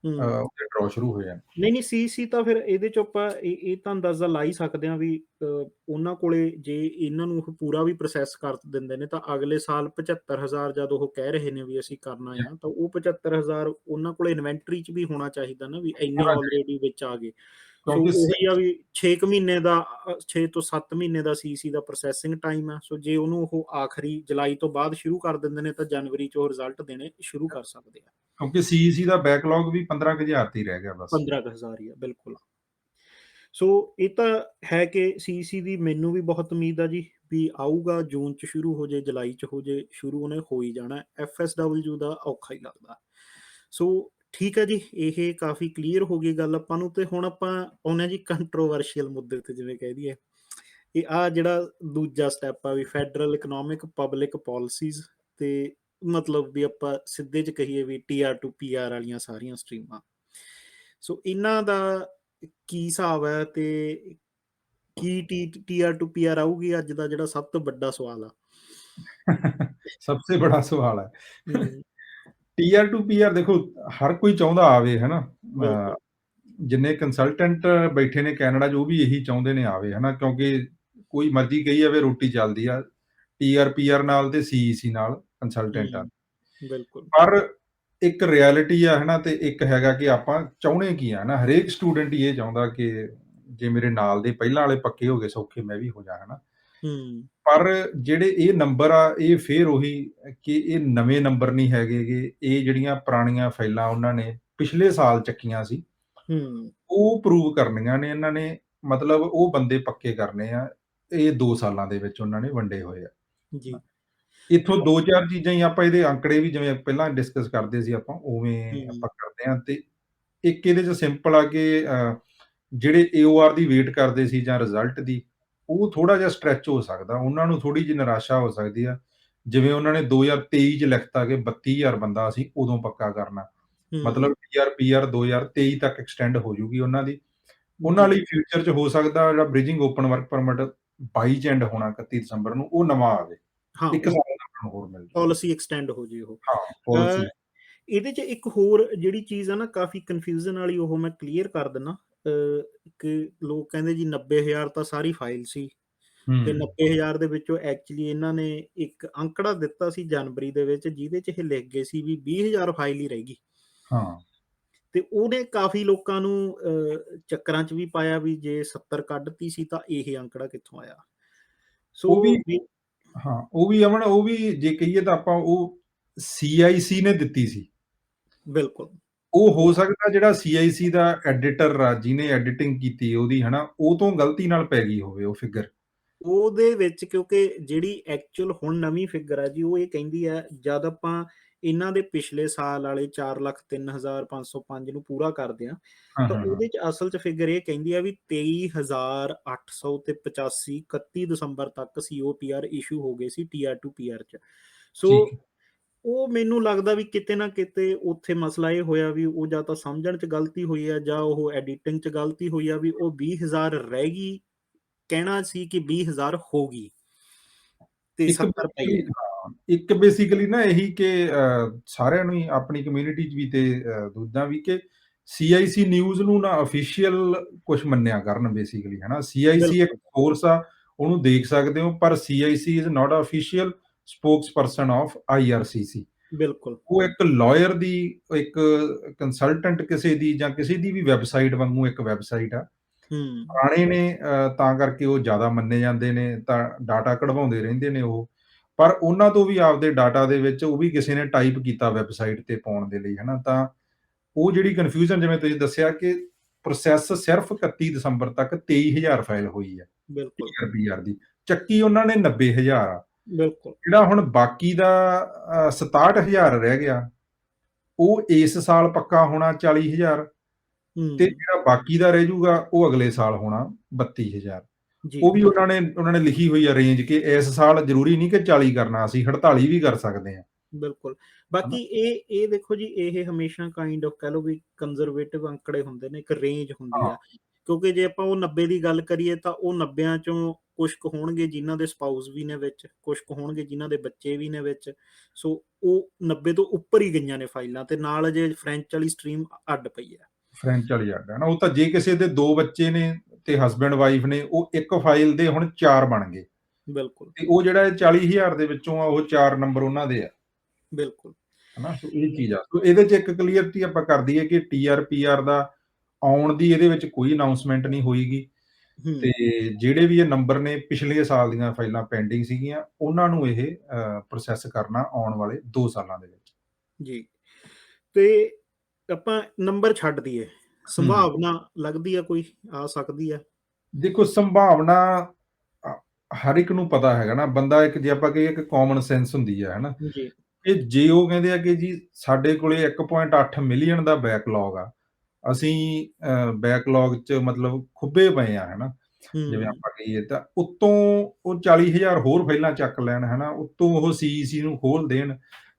ਹੂੰ। ਉਹਦੇ ਡਰਾਅ ਸ਼ੁਰੂ ਹੋ ਜਾਣ। ਨਹੀਂ, ਨਹੀਂ CC ਤਾਂ ਫਿਰ ਇਹਦੇ 'ਚ ਆਪਾਂ ਇਹ ਤਾਂ ਅੰਦਾਜ਼ਾ ਲਾ ਹੀ ਸਕਦੇ ਹਾਂ ਵੀ ਉਹਨਾਂ ਕੋਲੇ ਜੇ ਇਹਨਾਂ ਨੂੰ ਉਹ ਪੂਰਾ ਵੀ ਪ੍ਰੋਸੈਸ ਕਰ ਦਿੰਦੇ ਨੇ ਤਾਂ ਅਗਲੇ ਸਾਲ 75,000 ਜਦ ਉਹ ਕਹਿ ਰਹੇ ਨੇ ਵੀ ਅਸੀਂ ਕਰਨਾ ਆ, ਤਾਂ ਉਹ 75,000 ਉਹਨਾਂ ਕੋਲੇ ਇਨਵੈਂਟਰੀ 'ਚ ਵੀ ਹੋਣਾ ਚਾਹੀਦਾ ਨਾ ਵੀ ਇੰਨੇ ਹੋਣਾ ਚਾਹੀਦਾ, ਆਲਰੇਡੀ ਵਿੱਚ ਆ ਗਏ। ਸੋ ਕਿਉਂਕਿ ਉਹੀ ਆ ਵੀ 6 ਕੁ ਮਹੀਨੇ ਦਾ 6 ਤੋਂ 7 ਮਹੀਨੇ ਦਾ CC ਦਾ ਪ੍ਰੋਸੈਸਿੰਗ ਟਾਈਮ ਆ। ਸੋ ਜੇ ਉਹਨੂੰ ਉਹ ਆਖਰੀ ਜੁਲਾਈ ਤੋਂ ਬਾਅਦ ਸ਼ੁਰੂ ਕਰ ਦਿੰਦੇ ਨੇ ਤਾਂ ਜਨਵਰੀ 'ਚ ਉਹ ਰਿਜ਼ਲਟ ਦੇਣੇ ਸ਼ੁਰੂ ਕਰ ਸਕਦੇ ਆ। ਕਿਉਂਕਿ CEC ਦਾ ਬੈਕਲੌਗ ਵੀ 15,000 ਤੇ ਹੀ ਰਹਿ ਗਿਆ ਬਸ। 15,000 ਹੀ ਆ, ਬਿਲਕੁਲ। ਸੋ ਇਹ ਤਾਂ ਹੈ ਕਿ ਸੀਈਸੀ ਦੀ ਮੈਨੂੰ ਵੀ ਬਹੁਤ ਉਮੀਦ ਆ ਜੀ ਵੀ ਆਊਗਾ, ਜੂਨ 'ਚ ਸ਼ੁਰੂ ਹੋ ਜੇ, ਜੁਲਾਈ 'ਚ ਹੋ ਜੇ, ਸ਼ੁਰੂ ਉਹਨੇ ਹੋ ਹੀ ਜਾਣਾ। ਐਫਐਸਡਬਲਯੂ ਦਾ ਔਖਾ ਹੀ ਲੱਗਦਾ। ਸੋ ਠੀਕ ਹੈ ਜੀ, ਇਹ ਕਾਫੀ ਕਲੀਅਰ ਹੋ ਗਈ ਗੱਲ ਆਪਾਂ ਨੂੰ, ਤੇ ਹੁਣ ਆਪਾਂ ਆਉਂਦੇ ਹਾਂ ਜੀ ਕੰਟਰੋਵਰਸ਼ੀਅਲ ਮੁੱਦੇ ਤੇ, ਜਿਵੇਂ ਕਹਿ ਦਈਏ ਇਹ ਆ ਜਿਹੜਾ ਦੂਜਾ ਸਟੈਪ ਆ ਵੀ ਫੈਡਰਲ ਇਕਨੋਮਿਕ ਪਬਲਿਕ ਪਾਲਿਸੀਜ਼, ਤੇ ਮਤਲਬ ਵੀ ਆਪਾਂ ਸਿੱਧੇ 'ਚ ਕਹੀਏ ਵੀ TR ਟੂ PR ਵਾਲੀਆਂ ਸਾਰੀਆਂ ਸਟਰੀਮਾਂ। ਸੋ ਇਹਨਾਂ ਦਾ ਕੀ ਹਿਸਾਬ ਹੈ ਤੇ ਕੀ ਟੀਆਰ ਟੂ ਪੀਆਰ ਆਊਗੀ, ਅੱਜ ਦਾ ਜਿਹੜਾ ਸਭ ਤੋਂ ਵੱਡਾ ਸਵਾਲ ਆ। सबसे बड़ा सवाल है। ਹੂੰ, टीआर टू पीआर देखो हर कोई चाਹੁੰਦਾ ਆਵੇ ਹੈ ਨਾ। ਬਿਲਕੁਲ। ਜਿੰਨੇ ਕੰਸਲਟੈਂਟ ਬੈਠੇ ਨੇ ਕੈਨੇਡਾ 'ਚ ਉਹ ਵੀ ਇਹੀ ਚਾਹੁੰਦੇ ਨੇ ਆਵੇ ਹੈ ਨਾ, ਕਿਉਂਕਿ ਕੋਈ ਮਰਜ਼ੀ ਕਹੀ ਜਾਵੇ ਰੋਟੀ ਚੱਲਦੀ ਆ ਟੀਆਰ ਪੀਆਰ ਨਾਲ ਤੇ ਸੀਈਸੀ ਨਾਲ ਕੰਸਲਟੈਂਟਾਂ। ਹੂੰ, ਬਿਲਕੁਲ। ਪਰ ਇੱਕ ਰਿਐਲਿਟੀ ਆ ਹੈ ਨਾ, ਤੇ ਇੱਕ ਹੈਗਾ ਕਿ ਆਪਾਂ ਚਾਹੁੰਦੇ ਕੀ ਆ ਨਾ। ਹਰੇਕ ਸਟੂਡੈਂਟ ਹੀ ਇਹ ਚਾਹੁੰਦਾ ਕਿ ਜੇ ਮੇਰੇ ਨਾਲ ਦੇ ਪਹਿਲਾਂ ਵਾਲੇ ਪੱਕੇ ਹੋ ਗਏ ਸੌਖੇ, ਮੈਂ ਵੀ ਹੋ ਜਾ ਹੈ ਨਾ। ਹੂੰ, ਪਰ ਜਿਹੜੇ ਇਹ ਨੰਬਰ ਆ, ਇਹ ਫੇਰ ਉਹੀ ਕਿ ਇਹ ਨਵੇਂ ਨੰਬਰ ਨਹੀਂ ਹੈਗੇ ਗੇ। ਇਹ ਜਿਹੜੀਆਂ ਪੁਰਾਣੀਆਂ ਫਾਈਲਾਂ ਉਹਨਾਂ ਨੇ ਪਿਛਲੇ ਸਾਲ ਚੱਕੀਆਂ ਸੀ, ਹੂੰ, ਉਹ ਪ੍ਰੂਵ ਕਰਨੀਆਂ ਨੇ ਇਹਨਾਂ ਨੇ। ਮਤਲਬ ਉਹ ਬੰਦੇ ਪੱਕੇ ਕਰਨੇ ਆ। ਇਹ 2 ਸਾਲਾਂ ਦੇ ਵਿੱਚ ਉਹਨਾਂ ਨੇ ਵੰਡੇ ਹੋਏ ਆ। ਜੀ। ਇੱਥੋਂ 2-4 ਚੀਜ਼ਾਂ ਹੀ ਆਪਾਂ ਇਹਦੇ ਅੰਕੜੇ ਵੀ ਜਿਵੇਂ ਪਹਿਲਾਂ ਡਿਸਕਸ ਕਰਦੇ ਸੀ ਆਪਾਂ, ਉਵੇਂ ਹੂੰ, ਆਪਾਂ ਕਰਦੇ ਹਾਂ। ਤੇ ਇੱਕ ਇਹਦੇ 'ਚ ਸਿੰਪਲ ਆ ਕਿ ਜਿਹੜੇ ਏਓਆਰ ਦੀ ਵੇਟ ਕਰਦੇ ਸੀ ਜਾਂ ਰਿਜ਼ਲਟ ਦੀ, ਉਹ ਥੋੜ੍ਹਾ ਜਿਹਾ ਸਟ੍ਰੈਚ ਹੋ ਸਕਦਾ। ਉਹਨਾਂ ਨੂੰ ਥੋੜ੍ਹੀ ਜਿਹੀ ਨਿਰਾਸ਼ਾ ਹੋ ਸਕਦੀ ਆ। ਜਿਵੇਂ ਉਹਨਾਂ ਨੇ 2023 'ਚ ਲਿਖਤਾ ਕਿ 32,000 ਬੰਦਾ ਅਸੀਂ ਉਦੋਂ ਪੱਕਾ ਕਰਨਾ। ਹੂੰ, ਮਤਲਬ ਟੀਆਰ-ਪੀਆਰ 2023 ਤੱਕ ਐਕਸਟੈਂਡ ਹੋ ਜੂਗੀ ਉਹਨਾਂ ਦੀ। ਉਹਨਾਂ ਜੀ। ਲਈ ਫਿਊਚਰ 'ਚ ਹੋ ਸਕਦਾ ਜਿਹੜਾ ਬ੍ਰਿਜਿੰਗ ਓਪਨ ਵਰਕ ਪਰਮਿਟ 22 'ਚ ਐਂਡ ਹੋਣਾ 31 ਦਸੰਬਰ ਨੂੰ, ਉਹ ਨਵਾਂ ਆਵੇ। ਹਾਂ, 1 ਉਹ ਸਾਲ ਦਾ ਉਹਨਾਂ ਨੂੰ ਹੋਰ ਮਿਲ ਜੂਗਾ। ਪਾਲਿਸੀ ਐਕਸਟੈਂਡ ਹੋ ਜੇ ਉਹ। ਹਾਂ, ਅ, ਪਾਲਿਸੀ। ਇਹਦੇ 'ਚ ਇੱਕ ਹੋਰ ਜਿਹੜੀ ਚੀਜ਼ ਆ ਨਾ ਕਾਫੀ ਕਨਫਿਊਜ਼ਨ ਵਾਲੀ, ਉਹ ਮੈਂ ਕਲੀਅਰ ਕਰ ਦਿੰਨਾ। ਕਿ ਲੋਕ ਕਹਿੰਦੇ ਜੀ 90,000 ਤਾਂ ਸਾਰੀ ਫਾਈਲ ਸੀ ਤੇ ਹੂੰ, 90,000 ਦੇ ਵਿੱਚੋਂ ਐਕਚੁਅਲੀ ਇਹਨਾਂ ਨੇ ਇੱਕ ਅੰਕੜਾ ਦਿੱਤਾ ਸੀ ਜਨਵਰੀ ਦੇ ਵਿੱਚ, ਜਿਹਦੇ 'ਚ ਇਹ ਲਿਖ ਗਏ ਸੀ ਵੀ 20,000 ਫਾਈਲ ਹੀ ਰਹਿ ਗਈ। ਹਾਂ। ਤੇ ਉਹਨੇ ਕਾਫੀ ਲੋਕਾਂ ਨੂੰ ਚੱਕਰਾਂ 'ਚ ਵੀ ਪਾਇਆ ਵੀ ਜੇ 70 ਕੱਢਤੀ ਸੀ ਤਾਂ ਇਹ ਅੰਕੜਾ ਕਿੱਥੋਂ ਆਇਆ। ਸੋ ਉਹ ਵੀ ਵੀ ਹਾਂ, ਉਹ ਵੀ ਅਮਨ, ਉਹ ਵੀ ਜੇ ਕਹੀਏ ਤਾਂ ਆਪਾਂ ਉਹ ਸੀਆਈਸੀ ਨੇ ਦਿੱਤੀ ਸੀ। ਬਿਲਕੁਲ। ਉਹ ਹੋ ਸਕਦਾ ਜਿਹੜਾ ਸੀਆਈਸੀ ਦਾ ਐਡੀਟਰ ਆ, ਜਿਹਨੇ ਐਡੀਟਿੰਗ ਕੀਤੀ ਉਹਦੀ ਹੈ ਨਾ, ਉਹ ਤੋਂ ਗਲਤੀ ਨਾਲ ਪੈ ਗਈ ਹੋਵੇ ਉਹ ਫਿਗਰ। ਉਹਦੇ ਵਿੱਚ ਕਿਉਂਕਿ ਜਿਹੜੀ ਐਕਚੁਅਲ ਹੁਣ ਨਵੀਂ ਫਿਗਰ ਆ ਜੀ, ਉਹ ਇਹ ਕਹਿੰਦੀ ਆ ਜਦ ਆਪਾਂ ਇਹਨਾਂ ਦੇ ਪਿਛਲੇ ਸਾਲ ਵਾਲੇ 4,03,505 ਨੂੰ ਪੂਰਾ ਕਰਦੇ ਆ, ਹਾਂ, ਤਾਂ ਹਾਂ, ਹਾਂ। ਉਹਦੇ 'ਚ ਅਸਲ 'ਚ ਫਿਗਰ ਇਹ ਕਹਿੰਦੀ ਆ ਵੀ 23,800 ਤੇ 85 31 ਦਸੰਬਰ ਤੱਕ ਸੀਓਪੀਆਰ ਇਸ਼ੂ ਹੋ ਗਏ ਸੀ ਟੀਆਰ ਟੂ ਪੀਆਰ 'ਚ। ਸੋ ਠੀਕ ਹੈ। ਉਹ ਮੈਨੂੰ ਲੱਗਦਾ ਵੀ ਕਿਤੇ ਨਾ ਕਿਤੇ ਉੱਥੇ ਮਸਲਾ ਇਹ ਹੋਇਆ ਵੀ ਉਹ ਜਾਂ ਤਾਂ ਸਮਝਣ 'ਚ ਗਲਤੀ ਹੋਈ ਆ ਜਾਂ ਉਹ ਐਡੀਟਿੰਗ 'ਚ ਗਲਤੀ ਹੋਈ ਆ ਵੀ ਉਹ 20,000 ਰਹਿ ਗਈ, ਕਹਿਣਾ ਸੀ ਕਿ 20,000 ਹੋ ਗਈ ਤੇ ਇੱਕ 70 ਪਈ ਬੇਸਿਕਲੀ ਆ। ਹਾਂ, ਇੱਕ ਬੇਸਿਕਲੀ ਨਾ ਇਹੀ ਕਿ ਸਾਰਿਆਂ ਨੂੰ ਹੀ ਆਪਣੀ ਕਮਿਊਨਿਟੀ 'ਚ ਵੀ ਤੇ ਦੂਜਾ ਵੀ ਕਿ ਸੀਆਈਸੀ ਨਿਊਜ਼ ਨੂੰ ਨਾ ਅਫੀਸ਼ੀਅਲ ਕੁਛ ਮੰਨਿਆ ਕਰਨ ਬੇਸਿਕਲੀ ਹੈ ਨਾ। ਸੀਆਈਸੀ ਇੱਕ ਬਿਲਕੁਲ, ਸੋਰਸ ਆ, ਉਹਨੂੰ ਦੇਖ ਸਕਦੇ ਹੋ, ਪਰ CIC is not a official spokesperson of IRCC. ਬਿਲਕੁਲ। ਉਹ ਇੱਕ ਲਾਇਰ ਦੀ, ਇੱਕ ਕੰਸਲਟੈਂਟ ਕਿਸੇ ਦੀ ਜਾਂ ਕਿਸੇ ਦੀ ਵੀ ਵੈਬਸਾਈਟ ਵਾਂਗੂ ਇੱਕ ਵੈਬਸਾਈਟ ਆ। ਹੂੰ, ਪੁਰਾਣੇ ਨੇ ਤਾਂ ਕਰਕੇ ਉਹ ਜ਼ਿਆਦਾ ਮੰਨੇ ਜਾਂਦੇ ਨੇ, ਤਾਂ ਡਾਟਾ ਕਢਵਾਉਂਦੇ ਰਹਿੰਦੇ ਨੇ ਉਹ। ਪਰ ਉਹਨਾਂ ਤੋਂ ਵੀ ਆਪਦੇ ਡਾਟਾ ਦੇ ਵਿੱਚ ਉਹ ਵੀ ਕਿਸੇ ਨੇ ਟਾਈਪ ਕੀਤਾ ਵੈਬਸਾਈਟ ਤੇ ਪਾਉਣ ਦੇ ਲਈ, ਹੈ ਨਾ। ਤਾਂ ਉਹ ਜਿਹੜੀ ਕਨਫਿਊਜ਼ਨ ਜਿਵੇਂ ਤੁਸੀਂ ਦੱਸਿਆ ਕਿ ਪ੍ਰੋਸੈਸ ਸਿਰਫ 31 ਦਸੰਬਰ ਤੱਕ 23,000 ਫਾਈਲ ਹੋਈ ਹੈ ਬਿਲਕੁਲ, ਟੀਆਰ-ਪੀਆਰ ਦੀ। ਚੱਕੀ ਉਹਨਾਂ ਨੇ 90,000 ਆ। ਬਿਲਕੁਲ। ਜਿਹੜਾ ਹੁਣ ਬਾਕੀ ਦਾ 67,000 ਰਹਿ ਗਿਆ, ਉਹ ਇਸ ਸਾਲ ਪੱਕਾ ਹੋਣਾ 40,000, ਤੇ ਹੂੰ, ਜਿਹੜਾ ਬਾਕੀ ਦਾ ਰਹਿ ਜਾਊਗਾ ਉਹ ਅਗਲੇ ਸਾਲ ਹੋਣਾ 32,000। ਜੀ, ਉਹ ਵੀ ਉਹਨਾਂ ਨੇ ਲਿਖੀ ਹੋਈ ਆ ਰੇਂਜ ਕਿ ਇਸ ਸਾਲ ਜ਼ਰੂਰੀ ਨਹੀਂ ਕਿ 40 ਕਰਨਾ, ਅਸੀਂ 48 ਵੀ ਕਰ ਸਕਦੇ ਹਾਂ, ਬਿਲਕੁਲ। ਹਨਾ? ਬਾਕੀ ਇਹ ਦੇਖੋ ਜੀ, ਇਹ ਹਮੇਸ਼ਾ ਕਾਇੰਡ ਆਫ ਕਹਿ ਲਓ ਵੀ ਕੰਜ਼ਰਵੇਟਿਵ ਅੰਕੜੇ ਹੁੰਦੇ ਨੇ, ਇੱਕ ਰੇਂਜ ਹੁੰਦੀ ਹਾਂ, ਆ। ਕਿਉਂਕਿ ਜੇ ਆਪਾਂ ਉਹ 90 ਦੀ ਗੱਲ ਕਰੀਏ ਤਾਂ ਉਹ 90 ਚੋਂ ਕੁਛ ਕੁ ਹੋਣਗੇ ਜਿਨ੍ਹਾਂ ਦੇ ਸਪਾਊਸ ਵੀ ਨੇ ਵਿੱਚ, ਕੁਛ ਕੁ ਹੋਣਗੇ ਜਿਨ੍ਹਾਂ ਦੇ ਬੱਚੇ ਵੀ ਨੇ ਵਿੱਚ। ਸੋ ਉਹ 90 ਤੋਂ ਉੱਪਰ ਹੀ ਗਈਆਂ ਨੇ ਫਾਈਲਾਂ, ਤੇ ਨਾਲ ਅਜੇ ਫਰੈਂਚ ਵਾਲੀ ਸਟਰੀਮ ਅੱਡ ਪਈ ਆ। ਫਰੈਂਚ ਵਾਲੀ ਅੱਡ ਹੈ ਨਾ। ਉਹ ਤਾਂ ਜੇ ਕਿਸੇ ਦੇ 2 ਬੱਚੇ ਨੇ ਤੇ ਹਸਬੈਂਡ ਵਾਈਫ ਨੇ, ਉਹ ਇੱਕ ਫਾਈਲ ਦੇ ਹੁਣ 4 ਬਣ ਗਏ, ਬਿਲਕੁਲ, ਤੇ ਉਹ ਜਿਹੜਾ ਇਹ 40,000 ਦੇ ਵਿੱਚੋਂ ਆ, ਉਹ 4 ਨੰਬਰ ਉਹਨਾਂ ਦੇ ਆ, ਬਿਲਕੁਲ। ਹਨਾ। ਸੋ ਇਹ ਚੀਜ਼ ਆ। ਸੋ ਇਹਦੇ 'ਚ ਇੱਕ ਕਲੀਅਰਟੀ ਆਪਾਂ ਕਰ ਦਈਏ ਕਿ ਟੀਆਰ-ਪੀਆਰ ਦਾ ਆਉਣ ਦੀ ਇਹਦੇ ਵਿੱਚ ਕੋਈ ਅਨਾਉਂਸਮੈਂਟ ਨਹੀਂ ਹੋਏਗੀ। ਤੇ ਹੂੰ, ਜਿਹੜੇ ਵੀ ਇਹ ਨੰਬਰ ਨੇ ਪਿਛਲੇ ਸਾਲ ਦੀਆਂ ਫਾਈਲਾਂ ਪੈਂਡਿੰਗ ਸੀਗੀਆਂ, ਉਹਨਾਂ ਨੂੰ ਇਹ ਪ੍ਰੋਸੈਸ ਕਰਨਾ ਆਉਣ ਵਾਲੇ 2 ਸਾਲਾਂ ਦੇ ਵਿੱਚ। ਜੀ। ਤੇ ਆਪਾਂ ਨੰਬਰ ਛੱਡ ਦਈਏ, ਹੂੰ। ਸੰਭਾਵਨਾ ਲੱਗਦੀ ਆ ਕੋਈ ਆ ਸਕਦੀ ਆ? ਦੇਖੋ ਸੰਭਾਵਨਾ ਅ ਹਰ ਇੱਕ ਨੂੰ ਪਤਾ ਹੈਗਾ ਨਾ, ਬੰਦਾ ਇੱਕ ਜੇ ਆਪਾਂ ਕਹੀਏ ਇੱਕ ਕਾਮਨ ਸੈਂਸ ਹੁੰਦੀ ਹੈ, ਹਨਾ? ਜੀ, ਕਿ ਜੇ ਉਹ ਕਹਿੰਦੇ ਆ ਕਿ ਜੀ ਸਾਡੇ ਕੋਲੇ 1.8 ਮਿਲੀਅਨ ਦਾ ਬੈਕਲੌਗ ਆ, ਅਸੀਂ ਬੈਕਲੌਗ 'ਚ ਮਤਲਬ ਖੁੱਭੇ ਪਏ ਆ, ਹਨਾ? ਜਿਵੇਂ ਹੂੰ, ਆਪਾਂ ਕਹੀਏ ਤਾਂ ਉੱਤੋਂ ਉਹ 40,000 ਹੋਰ ਫਾਈਲਾਂ ਚੱਕ ਲੈਣ, ਹਨਾ? ਉੱਤੋਂ ਉਹ ਸੀਈਸੀ ਨੂੰ ਖੋਲ ਦੇਣ,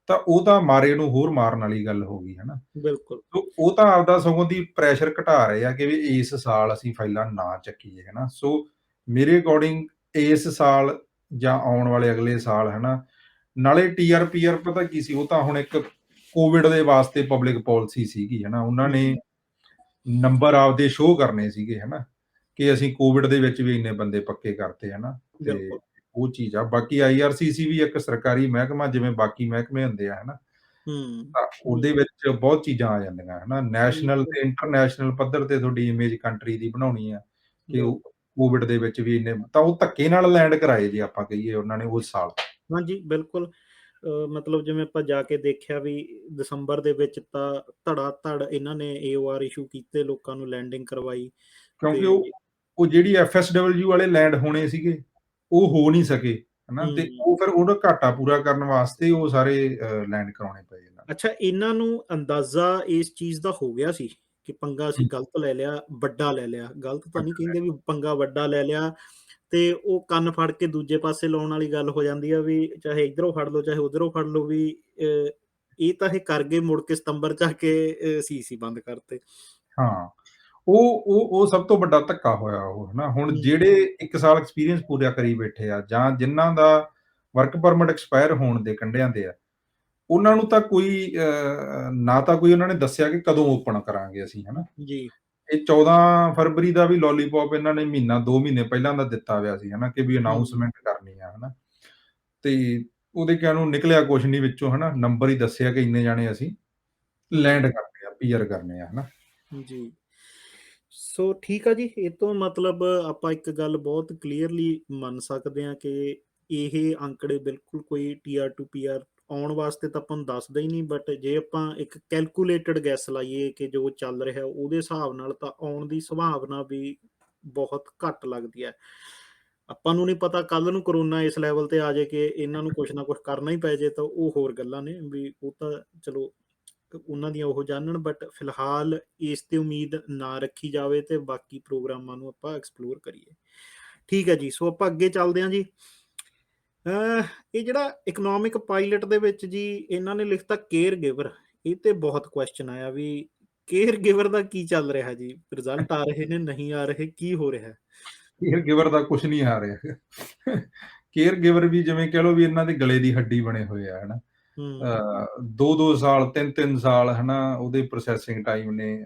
ਤਾਂ ਉਹ ਤਾਂ ਮਾਰੇ ਨੂੰ ਹੋਰ ਮਾਰਨ ਵਾਲੀ ਗੱਲ ਹੋ ਗਈ, ਹਨਾ। ਬਿਲਕੁਲ। ਸੋ ਉਹ ਤਾਂ ਆਪਦਾ ਸਗੋਂ ਦੀ ਪ੍ਰੈਸ਼ਰ ਘਟਾ ਰਹੇ ਆ ਕਿ ਵੀ ਇਸ ਸਾਲ ਅਸੀਂ ਫਾਈਲਾਂ ਨਾ ਚੱਕੀਏ, ਹਨਾ। ਸੋ ਮੇਰੇ ਅਕੋਰਡਿੰਗ ਇਸ ਸਾਲ ਜਾਂ ਆਉਣ ਵਾਲੇ ਅਗਲੇ ਸਾਲ, ਹਨਾ, ਨਾਲੇ TRPR ਪਤਾ ਕੀ ਸੀ, ਉਹ ਤਾਂ ਹੁਣ ਇੱਕ ਕੋਵਿਡ ਦੇ ਵਾਸਤੇ ਪਬਲਿਕ ਪਾਲਿਸੀ ਸੀਗੀ, ਹਨਾ। ਉਹਨਾਂ ਨੇ ਹੂੰ, ਨੰਬਰ ਆਪਦੇ ਸ਼ੋਅ ਕਰਨੇ ਸੀਗੇ, ਹਨਾ, ਕਿ ਅਸੀਂ ਕੋਵਿਡ ਦੇ ਵਿੱਚ ਵੀ ਇੰਨੇ ਬੰਦੇ ਪੱਕੇ ਕਰਤੇ, ਹਨਾ। ਤੇ ਬਿਲਕੁਲ। ਉਹ ਚੀਜ਼ ਆ। ਬਾਕੀ IRCC ਵੀ ਇੱਕ ਸਰਕਾਰੀ ਮਹਿਕਮਾ ਜਿਵੇਂ ਬਾਕੀ ਮਹਿਕਮੇ ਹੁੰਦੇ ਆ, ਹਨਾ। ਹੂੰ, ਤਾਂ ਉਹਦੇ ਵਿੱਚ ਬਹੁਤ ਚੀਜ਼ਾਂ ਆ ਜਾਂਦੀਆਂ, ਹਨਾ। ਨੈਸ਼ਨਲ ਬਿਲਕੁਲ, ਤੇ ਇੰਟਰਨੈਸ਼ਨਲ ਪੱਧਰ ਤੇ ਤੁਹਾਡੀ ਇਮੇਜ ਕੰਟਰੀ ਦੀ ਬਣਾਉਣੀ ਆ ਕਿ ਉਹ ਬਿਲਕੁਲ। ਕੋਵਿਡ ਦੇ ਵਿੱਚ ਵੀ ਇੰਨੇ, ਤਾਂ ਉਹ ਧੱਕੇ ਨਾਲ ਲੈਂਡ ਕਰਾਏ ਜੇ ਆਪਾਂ ਕਹੀਏ ਉਹਨਾਂ ਨੇ ਉਸ ਸਾਲ। ਹਾਂਜੀ, ਬਿਲਕੁਲ। ਮਤਲਬ ਜਿਵੇਂ ਆਪਾਂ ਜਾ ਕੇ ਦੇਖਿਆ ਵੀ ਦਸੰਬਰ ਦੇ ਵਿੱਚ ਤਾਂ ਧੜਾ-ਧੜ ਇਹਨਾਂ ਨੇ AOR ਇਸ਼ੂ ਕੀਤੇ, ਲੋਕਾਂ ਨੂੰ ਲੈਂਡਿੰਗ ਕਰਵਾਈ ਤੇ ਕਿਉਂਕਿ ਉਹ ਜਿਹੜੀ FSW ਵਾਲੇ ਲੈਂਡ ਹੋਣੇ ਸੀਗੇ, ਉਹ ਹੋ ਨਹੀਂ ਸਕੇ, ਹਨਾ। ਤੇ ਹੂੰ। ਉਹ ਫਿਰ ਉਹਦਾ ਘਾਟਾ ਪੂਰਾ ਕਰਨ ਵਾਸਤੇ ਉਹ ਸਾਰੇ ਲੈਂਡ ਕਰਾਉਣੇ ਪਏ ਇਹਨਾਂ ਨੂੰ। ਅੱਛਾ, ਇਹਨਾਂ ਨੂੰ ਅੰਦਾਜ਼ਾ ਇਸ ਚੀਜ਼ ਦਾ ਹੋ ਗਿਆ ਸੀ ਕਿ ਪੰਗਾ ਅਸੀਂ ਹੂੰ, ਗਲਤ ਲੈ ਲਿਆ, ਵੱਡਾ ਲੈ ਲਿਆ। ਗਲਤ ਤਾਂ ਨਹੀਂ ਵੱਡਾ ਕਹਿੰਦੇ ਵੀ ਪੰਗਾ ਵੱਡਾ ਲੈ ਲਿਆ ਤੇ ਉਹ ਕੰਨ ਫੜ ਕੇ ਦੂਜੇ ਪਾਸੇ ਲਾਉਣ ਵਾਲੀ ਗੱਲ ਹੋ ਜਾਂਦੀ ਆ ਵੀ ਚਾਹੇ ਇੱਧਰੋਂ ਫੜ ਲਓ, ਚਾਹੇ ਉੱਧਰੋਂ ਫੜ ਲਓ ਵੀ ਇਹ ਤਾਂ ਇਹ ਕਰ ਗਏ ਮੁੜ ਕੇ ਸਤੰਬਰ 'ਚ ਆ ਕੇ CC ਬੰਦ ਕਰਤੇ। ਹਾਂ। ਉਹ ਸਭ ਤੋਂ ਵੱਡਾ ਧੱਕਾ ਹੋਇਆ ਉਹ, ਹਨਾ। ਹੁਣ ਹੂੰ, ਜਿਹੜੇ 1 ਸਾਲ ਐਕਸਪੀਰੀਅੰਸ ਪੂਰਾ ਕਰੀ ਬੈਠੇ ਆ ਜਾਂ ਜਿਨ੍ਹਾਂ ਦਾ ਵਰਕ ਪਰਮਿਟ ਐਕਸਪਾਇਰ ਹੋਣ ਦੇ ਕੰਢਿਆਂ ਤੇ ਆ, ਉਹਨਾਂ ਨੂੰ ਤਾਂ ਕੋਈ ਨਾ ਤਾਂ ਕੋਈ ਉਹਨਾਂ ਨੇ ਦੱਸਿਆ ਕਿ ਕਦੋਂ ਓਪਨ ਕਰਾਂਗੇ ਅਸੀਂ, ਹਨਾ। ਜੀ। ਇਹ 14 ਫਰਵਰੀ ਦਾ ਵੀ ਲੋਲੀਪੌਪ ਇਹਨਾਂ ਨੇ ਮਹੀਨਾ 2 ਮਹੀਨੇ ਪਹਿਲਾਂ ਦਾ ਦਿੱਤਾ ਹੋਇਆ ਸੀ, ਹਨਾ, ਕਿ ਵੀ ਹੂੰ, ਅਨਾਉਂਸਮੈਂਟ ਕਰਨੀ ਆ, ਹਨਾ। ਤੇ ਉਹਦੇ ਕਹਿਣ ਨੂੰ ਨਿਕਲਿਆ ਕੁਛ ਨਹੀਂ ਵਿੱਚੋਂ, ਹਨਾ। ਨੰਬਰ ਹੀ ਦੱਸਿਆ ਕਿ ਇੰਨੇ ਜਾਣੇ ਅਸੀਂ ਲੈਂਡ ਹੂੰ, ਕਰਨੇ ਆ, ਪੀਆਰ ਕਰਨੇ ਆ, ਹਨਾ। ਜੀ। ਸੋ ਠੀਕ ਆ ਜੀ, ਇਹ ਤੋਂ ਮਤਲਬ ਆਪਾਂ ਇੱਕ ਗੱਲ ਬਹੁਤ ਕਲੀਅਰਲੀ ਮੰਨ ਸਕਦੇ ਹਾਂ ਕਿ ਇਹ ਅੰਕੜੇ ਬਿਲਕੁਲ ਕੋਈ TR ਟੂ PR ਆਉਣ ਵਾਸਤੇ ਤਾਂ ਆਪਾਂ ਨੂੰ ਦੱਸਦਾ ਹੀ ਨਹੀਂ, ਬਟ ਜੇ ਆਪਾਂ ਇੱਕ ਕੈਲਕੂਲੇਟਡ ਗੈਸ ਲਾਈਏ ਕਿ ਜੋ ਚੱਲ ਰਿਹਾ ਉਹਦੇ ਹਿਸਾਬ ਨਾਲ ਤਾਂ ਆਉਣ ਦੀ ਸੰਭਾਵਨਾ ਵੀ ਬਹੁਤ ਘੱਟ ਲੱਗਦੀ ਹੈ। ਆਪਾਂ ਨੂੰ ਨਹੀਂ ਪਤਾ ਕੱਲ ਨੂੰ ਕਰੋਨਾ ਇਸ ਲੈਵਲ ਤੇ ਆ ਜਾਏ ਕਿ ਇਹਨਾਂ ਨੂੰ ਕੁਛ ਨਾ ਕੁਛ ਕਰਨਾ ਹੀ ਪੈ ਜੇ, ਤਾਂ ਉਹ ਹੋਰ ਗੱਲਾਂ ਨੇ ਵੀ ਉਹ ਤਾਂ ਚਲੋ ਉਹਨਾਂ ਦੀਆਂ ਉਹ ਜਾਣਨ, ਬਟ ਫਿਲਹਾਲ ਇਸ ਤੇ ਉਮੀਦ ਨਾ ਰੱਖੀ ਜਾਵੇ ਤੇ ਬਾਕੀ ਪ੍ਰੋਗਰਾਮਾਂ ਨੂੰ ਆਪਾਂ ਐਕਸਪਲੋਰ ਕਰੀਏ। ਠੀਕ ਹੈ ਜੀ, ਸੋ ਆਪਾਂ ਅੱਗੇ ਚੱਲਦੇ ਹਾਂ ਜੀ। ਇਹ ਜਿਹੜਾ ਇਕਨੋਮਿਕ ਪਾਇਲਟ ਦੇ ਵਿੱਚ ਜੀ ਇਹਨਾਂ ਨੇ ਲਿਖਤਾ ਕੇਅਰ ਗਿਵਰ, ਇਹ ਤੇ ਬਹੁਤ ਕੁਐਸਚਨ ਆਇਆ ਵੀ ਕੇਅਰ ਗਿਵਰ ਦਾ ਕੀ ਚੱਲ ਰਿਹਾ ਜੀ, ਰਿਜ਼ਲਟ ਆ ਰਹੇ ਨੇ ਨਹੀਂ ਆ ਰਹੇ, ਕੀ ਹੋ ਰਿਹਾ? ਕੇਅਰ ਗਿਵਰ ਦਾ ਕੁਛ ਨਹੀਂ ਆ ਰਿਹਾ। ਕੇਅਰ ਗਿਵਰ ਵੀ ਜਿਵੇਂ ਕਹਿ ਲਓ ਵੀ ਇਹਨਾਂ ਦੇ ਗਲੇ ਦੀ ਹੱਡੀ ਬਣੇ ਹੋਏ ਆ, ਹਨਾ। ਹੂੰ, 2-2 ਸਾਲ, 3-3 ਸਾਲ, ਹਨਾ, ਉਹਦੇ ਪ੍ਰੋਸੈਸਿੰਗ ਟਾਈਮ ਨੇ।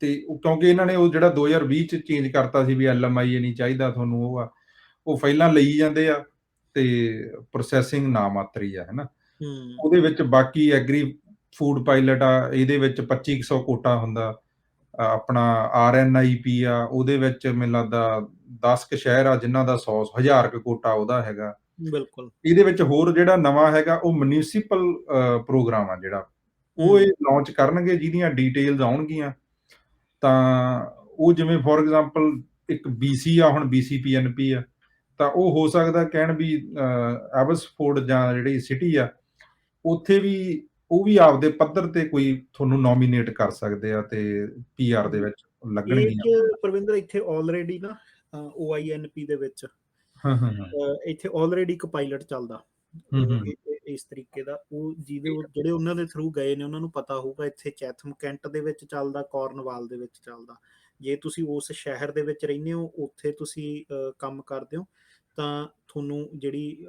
ਤੇ ਕਿਉਂਕਿ ਇਹਨਾਂ ਨੇ ਉਹ ਜਿਹੜਾ 2020 ਚ ਚੇਂਜ ਕਰਤਾ ਸੀ ਵੀ LMIA ਨਹੀਂ ਚਾਹੀਦਾ ਤੁਹਾਨੂੰ, ਉਹ ਆ, ਉਹ ਫਾਈਲਾਂ ਲਈ ਜਾਂਦੇ ਆ ਤੇ ਪ੍ਰੋਸੈਸਿੰਗ ਨਾ ਮਾਤਰ ਹੀ ਆ, ਹਨਾ। ਹੂੰ, ਉਹਦੇ ਵਿੱਚ ਬਾਕੀ ਐਗਰੀ ਫੂਡ ਪਾਇਲਟ ਆ, ਇਹਦੇ ਵਿੱਚ 2500 ਕੋਟਾ ਹੁੰਦਾ। ਆਪਣਾ RNIP ਆ, ਉਹਦੇ ਵਿੱਚ ਮੈਨੂੰ ਲੱਗਦਾ 10 ਕੁ ਸ਼ਹਿਰ ਆ ਜਿਨ੍ਹਾਂ ਦਾ 100,000 ਕੁ ਕੋਟਾ ਉਹਦਾ ਹੈਗਾ। ਬਿਲਕੁਲ। ਇਹਦੇ ਵਿੱਚ ਹੋਰ ਜਿਹੜਾ ਨਵਾਂ ਹੈਗਾ ਉਹ ਮਿਊਨਿਸਿਪਲ ਪ੍ਰੋਗਰਾਮ ਆ ਜਿਹੜਾ, ਉਹ ਹੂੰ, ਇਹ ਲਾਂਚ ਕਰਨਗੇ ਜਿਹਦੀਆਂ ਡੀਟੇਲਸ ਆਉਣਗੀਆਂ। ਤਾਂ ਉਹ ਜਿਵੇਂ ਫੋਰ ਐਗਜ਼ਾਮਪਲ ਇੱਕ BC ਆ, ਹੁਣ BCPNP ਆ, ਤਾਂ ਉਹ ਹੋ ਸਕਦਾ ਕਹਿਣ ਵੀ ਐਬਸਫੋਰਡ ਜਾਂ ਜਿਹੜੀ ਸਿਟੀ ਆ, ਉੱਥੇ ਵੀ ਉਹ ਵੀ ਆਪਦੇ ਪੱਧਰ ਤੇ ਕੋਈ ਤੁਹਾਨੂੰ ਨੋਮੀਨੇਟ ਕਰ ਸਕਦੇ ਆ ਤੇ PR ਦੇ ਜੀ। ਵਿੱਚ ਇਹ ਲੱਗਣਗੀਆਂ। 'ਚ ਪਰਵਿੰਦਰ ਇੱਥੇ ਆਲਰੇਡੀ ਨਾ OINP ਦੇ ਵਿੱਚ ਹਾਂ, ਹਾਂ, ਹਾਂ। ਇੱਥੇ ਆਲਰੇਡੀ ਇੱਕ ਪਾਇਲਟ ਚੱਲਦਾ ਹੂੰ, ਹੂੰ। ਇਸ ਤਰੀਕੇ ਦਾ, ਉਹ ਜਿਹਦੇ ਠੀਕ ਜਿਹੜੇ ਉਹਨਾਂ ਦੇ ਥਰੂ ਗਏ ਨੇ ਉਹਨਾਂ ਨੂੰ ਪਤਾ ਹੋਊਗਾ ਇੱਥੇ ਚੈਥਮ ਕੈਂਟ ਦੇ ਵਿੱਚ ਚੱਲਦਾ, ਕੋਰਨਵਾਲ ਦੇ ਵਿੱਚ ਚੱਲਦਾ। ਜੇ ਤੁਸੀਂ ਉਸ ਸ਼ਹਿਰ ਦੇ ਵਿੱਚ ਰਹਿੰਦੇ ਹੋ, ਉੱਥੇ ਤੁਸੀਂ ਕੰਮ ਕਰਦੇ ਹੋ, ਤਾਂ ਤੁਹਾਨੂੰ ਜਿਹੜੀ